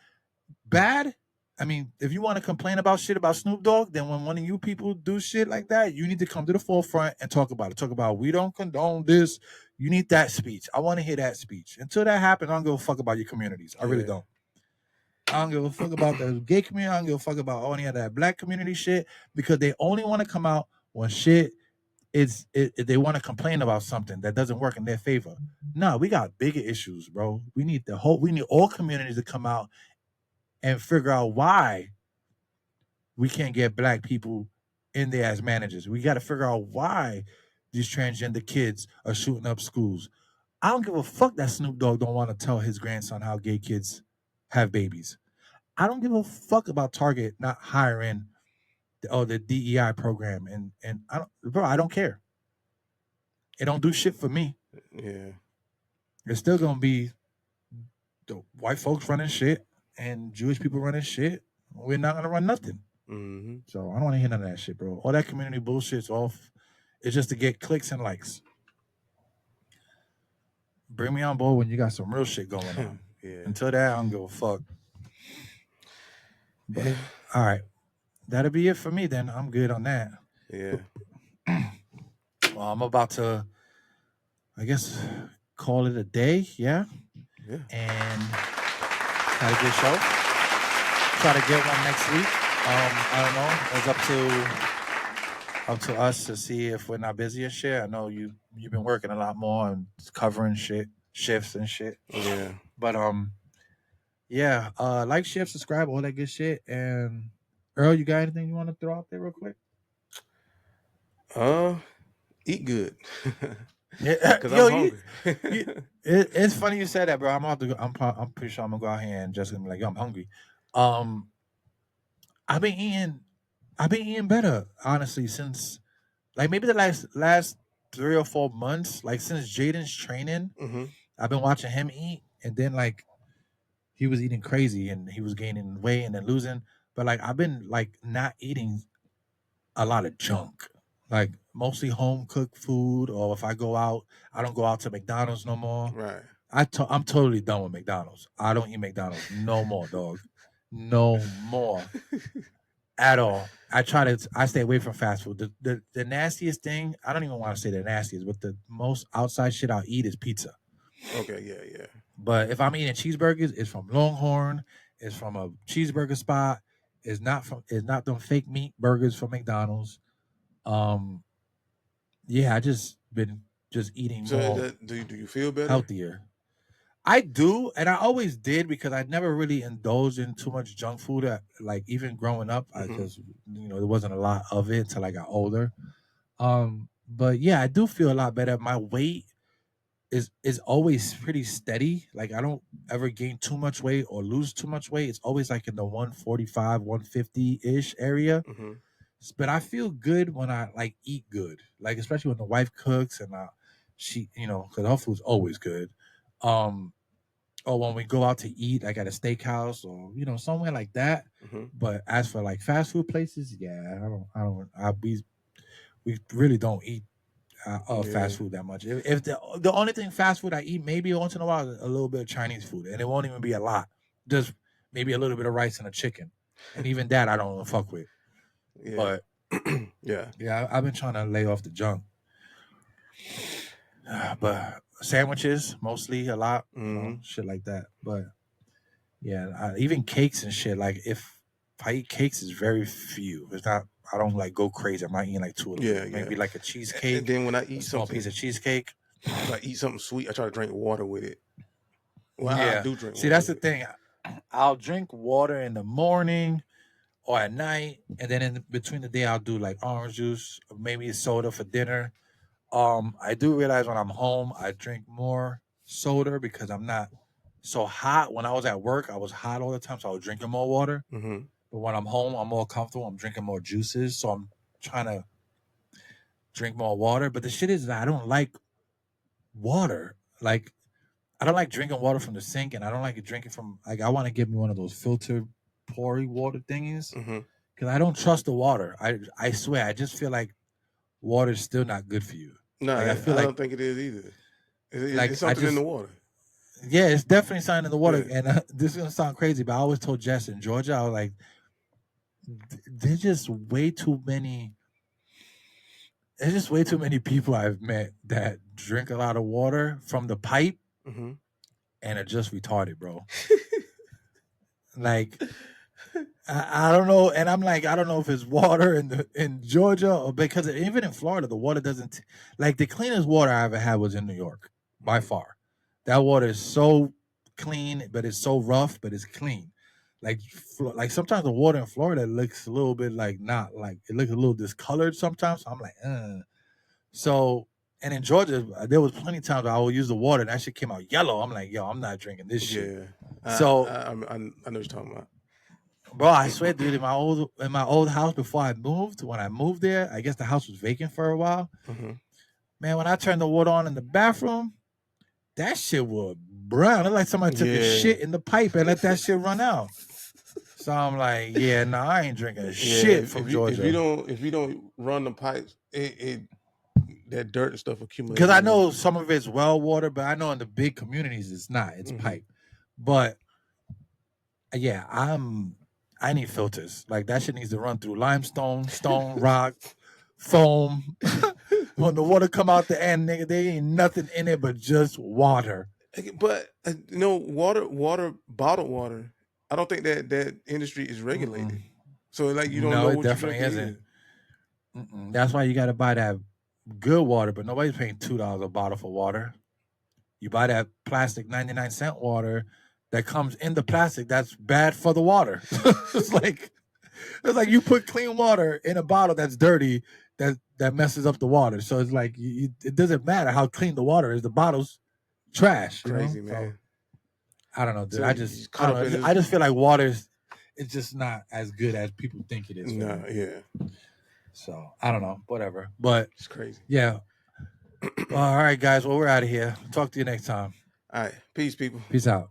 bad, if you want to complain about shit about Snoop Dogg, then when one of you people do shit like that, you need to come to the forefront and talk about it. Talk about, we don't condone this. You need that speech. I want to hear that speech. Until that happens, I don't give a fuck about your communities. I really don't. I don't give a fuck about the gay community. I don't give a fuck about any of that black community shit, because they only want to come out when shit they want to complain about something that doesn't work in their favor. No, we got bigger issues, bro. We need all communities to come out and figure out why we can't get black people in there as managers. We got to figure out why these transgender kids are shooting up schools. I don't give a fuck that Snoop Dogg don't want to tell his grandson how gay kids have babies. I don't give a fuck about Target not hiring the DEI program, and I don't care. It don't do shit for me. Yeah. It's still gonna be the white folks running shit and Jewish people running shit. We're not gonna run nothing. So I don't want to hear none of that shit, bro. All that community bullshit's off. It's just to get clicks and likes. bring me on board when you got some real shit going on. Yeah. Until that, I don't give a fuck. But all right, that'll be it for me. Then I'm good on that. Yeah. Well, I'm about to, I guess, call it a day. Yeah. Yeah. And had a good show. Try to get one next week. I don't know. It's up to us to see if we're not busy and shit. I know you've been working a lot more and covering shifts and shit. Yeah. But yeah. Like, share, subscribe, all that good shit. And Earl, you got anything you want to throw out there real quick? Eat good. Yeah, because I'm hungry. It's funny you said that, bro. I'm about to. I'm pretty sure I'm gonna go out here and just gonna be like, yo, I'm hungry. I've been eating better, honestly, since like maybe the last 3 or 4 months. Like since Jaden's training, I've been watching him eat, and then like he was eating crazy and he was gaining weight and then losing. But like I've been like not eating a lot of junk. Like mostly home cooked food, or if I go out, I don't go out to McDonald's no more. Right. I'm totally done with McDonald's. I don't eat McDonald's no more, dog. No more at all. I stay away from fast food. The nastiest thing, I don't even want to say the nastiest, but the most outside shit I'll eat is pizza. Okay, yeah. But if I'm eating cheeseburgers, it's from Longhorn, it's from a cheeseburger spot. It's not them fake meat burgers from McDonald's. Yeah, I just been eating more. Do you feel better? Healthier. I do, and I always did because I never really indulged in too much junk food. Like even growing up, I just there wasn't a lot of it until I got older. But yeah, I do feel a lot better. My weight is always pretty steady. Like I don't ever gain too much weight or lose too much weight. It's always like in the 145, 150 ish area. But I feel good when I like eat good, like especially when the wife cooks and she, because her food's always good. Or when we go out to eat, like at a steakhouse or somewhere like that. But as for like fast food places, yeah, we really don't eat fast food that much. If the only thing fast food I eat maybe once in a while is a little bit of Chinese food, and it won't even be a lot, just maybe a little bit of rice and a chicken, and even that I don't fuck with. Yeah. But yeah, I've been trying to lay off the junk. But sandwiches mostly a lot, shit like that. But yeah, even cakes and shit. Like if I eat cakes, it's very few. It's not. I don't like go crazy. I'm not eating like two or three. Maybe like a cheesecake. And then when I eat a small piece of cheesecake, if I eat something sweet, I try to drink water with it. Well, yeah, I do drink. See, that's the thing. I'll drink water in the morning or at night, and then in between the day, I'll do like orange juice, or maybe a soda for dinner. I do realize when I'm home, I drink more soda because I'm not so hot. When I was at work, I was hot all the time, so I was drinking more water. But when I'm home, I'm more comfortable. I'm drinking more juices, so I'm trying to drink more water. But the shit is that I don't like water. Like, I don't like drinking water from the sink, and I don't like drinking from, like, I want to give me one of those filtered poury water thingies because I don't trust the water. I swear, I just feel like water is still not good for you. No, like, I don't think it is either. It's something in the water. Yeah, it's definitely something in the water. Yeah. And this is gonna sound crazy, but I always told Jess in Georgia, I was like, there's just way too many. There's just way too many people I've met that drink a lot of water from the pipe and are just retarded, bro. Like, I don't know, and I'm like, I don't know if it's water in Georgia or because even in Florida, the water doesn't like the cleanest water I ever had was in New York by far. That water is so clean, but it's so rough, but it's clean. Like sometimes the water in Florida looks a little bit like not like it looks a little discolored sometimes. So I'm like, So, and in Georgia, there was plenty of times I would use the water and that shit came out yellow. I'm like, yo, I'm not drinking this shit. So I know what you're talking about. Bro, I swear, dude, in my old house before I moved, when I moved there, I guess the house was vacant for a while. Man, when I turned the water on in the bathroom, that shit was brown. It looked like somebody took a shit in the pipe and let that shit run out. So I'm like, yeah, no, I ain't drinking shit from Georgia. If you don't run the pipes, that dirt and stuff accumulating. Because I know some of it's well water, but I know in the big communities it's not. It's pipe. But yeah, I need filters. Like that shit needs to run through limestone, stone, rock, foam. When the water come out the end, nigga, there ain't nothing in it but just water. But water, bottled water. I don't think that industry is regulated. So like you don't know what definitely isn't. That's why you got to buy that good water, but nobody's paying $2 a bottle for water. You buy that plastic 99-cent water that comes in the plastic that's bad for the water. It's like you put clean water in a bottle that's dirty that messes up the water. So it's like it doesn't matter how clean the water is. The bottle's trash. Crazy, man. So, I don't know, dude. So I just feel like water's it's just not as good as people think it is. No, yeah. So I don't know, whatever. But it's crazy. Yeah. All right, guys. Well, we're out of here. Talk to you next time. All right. Peace, people. Peace out.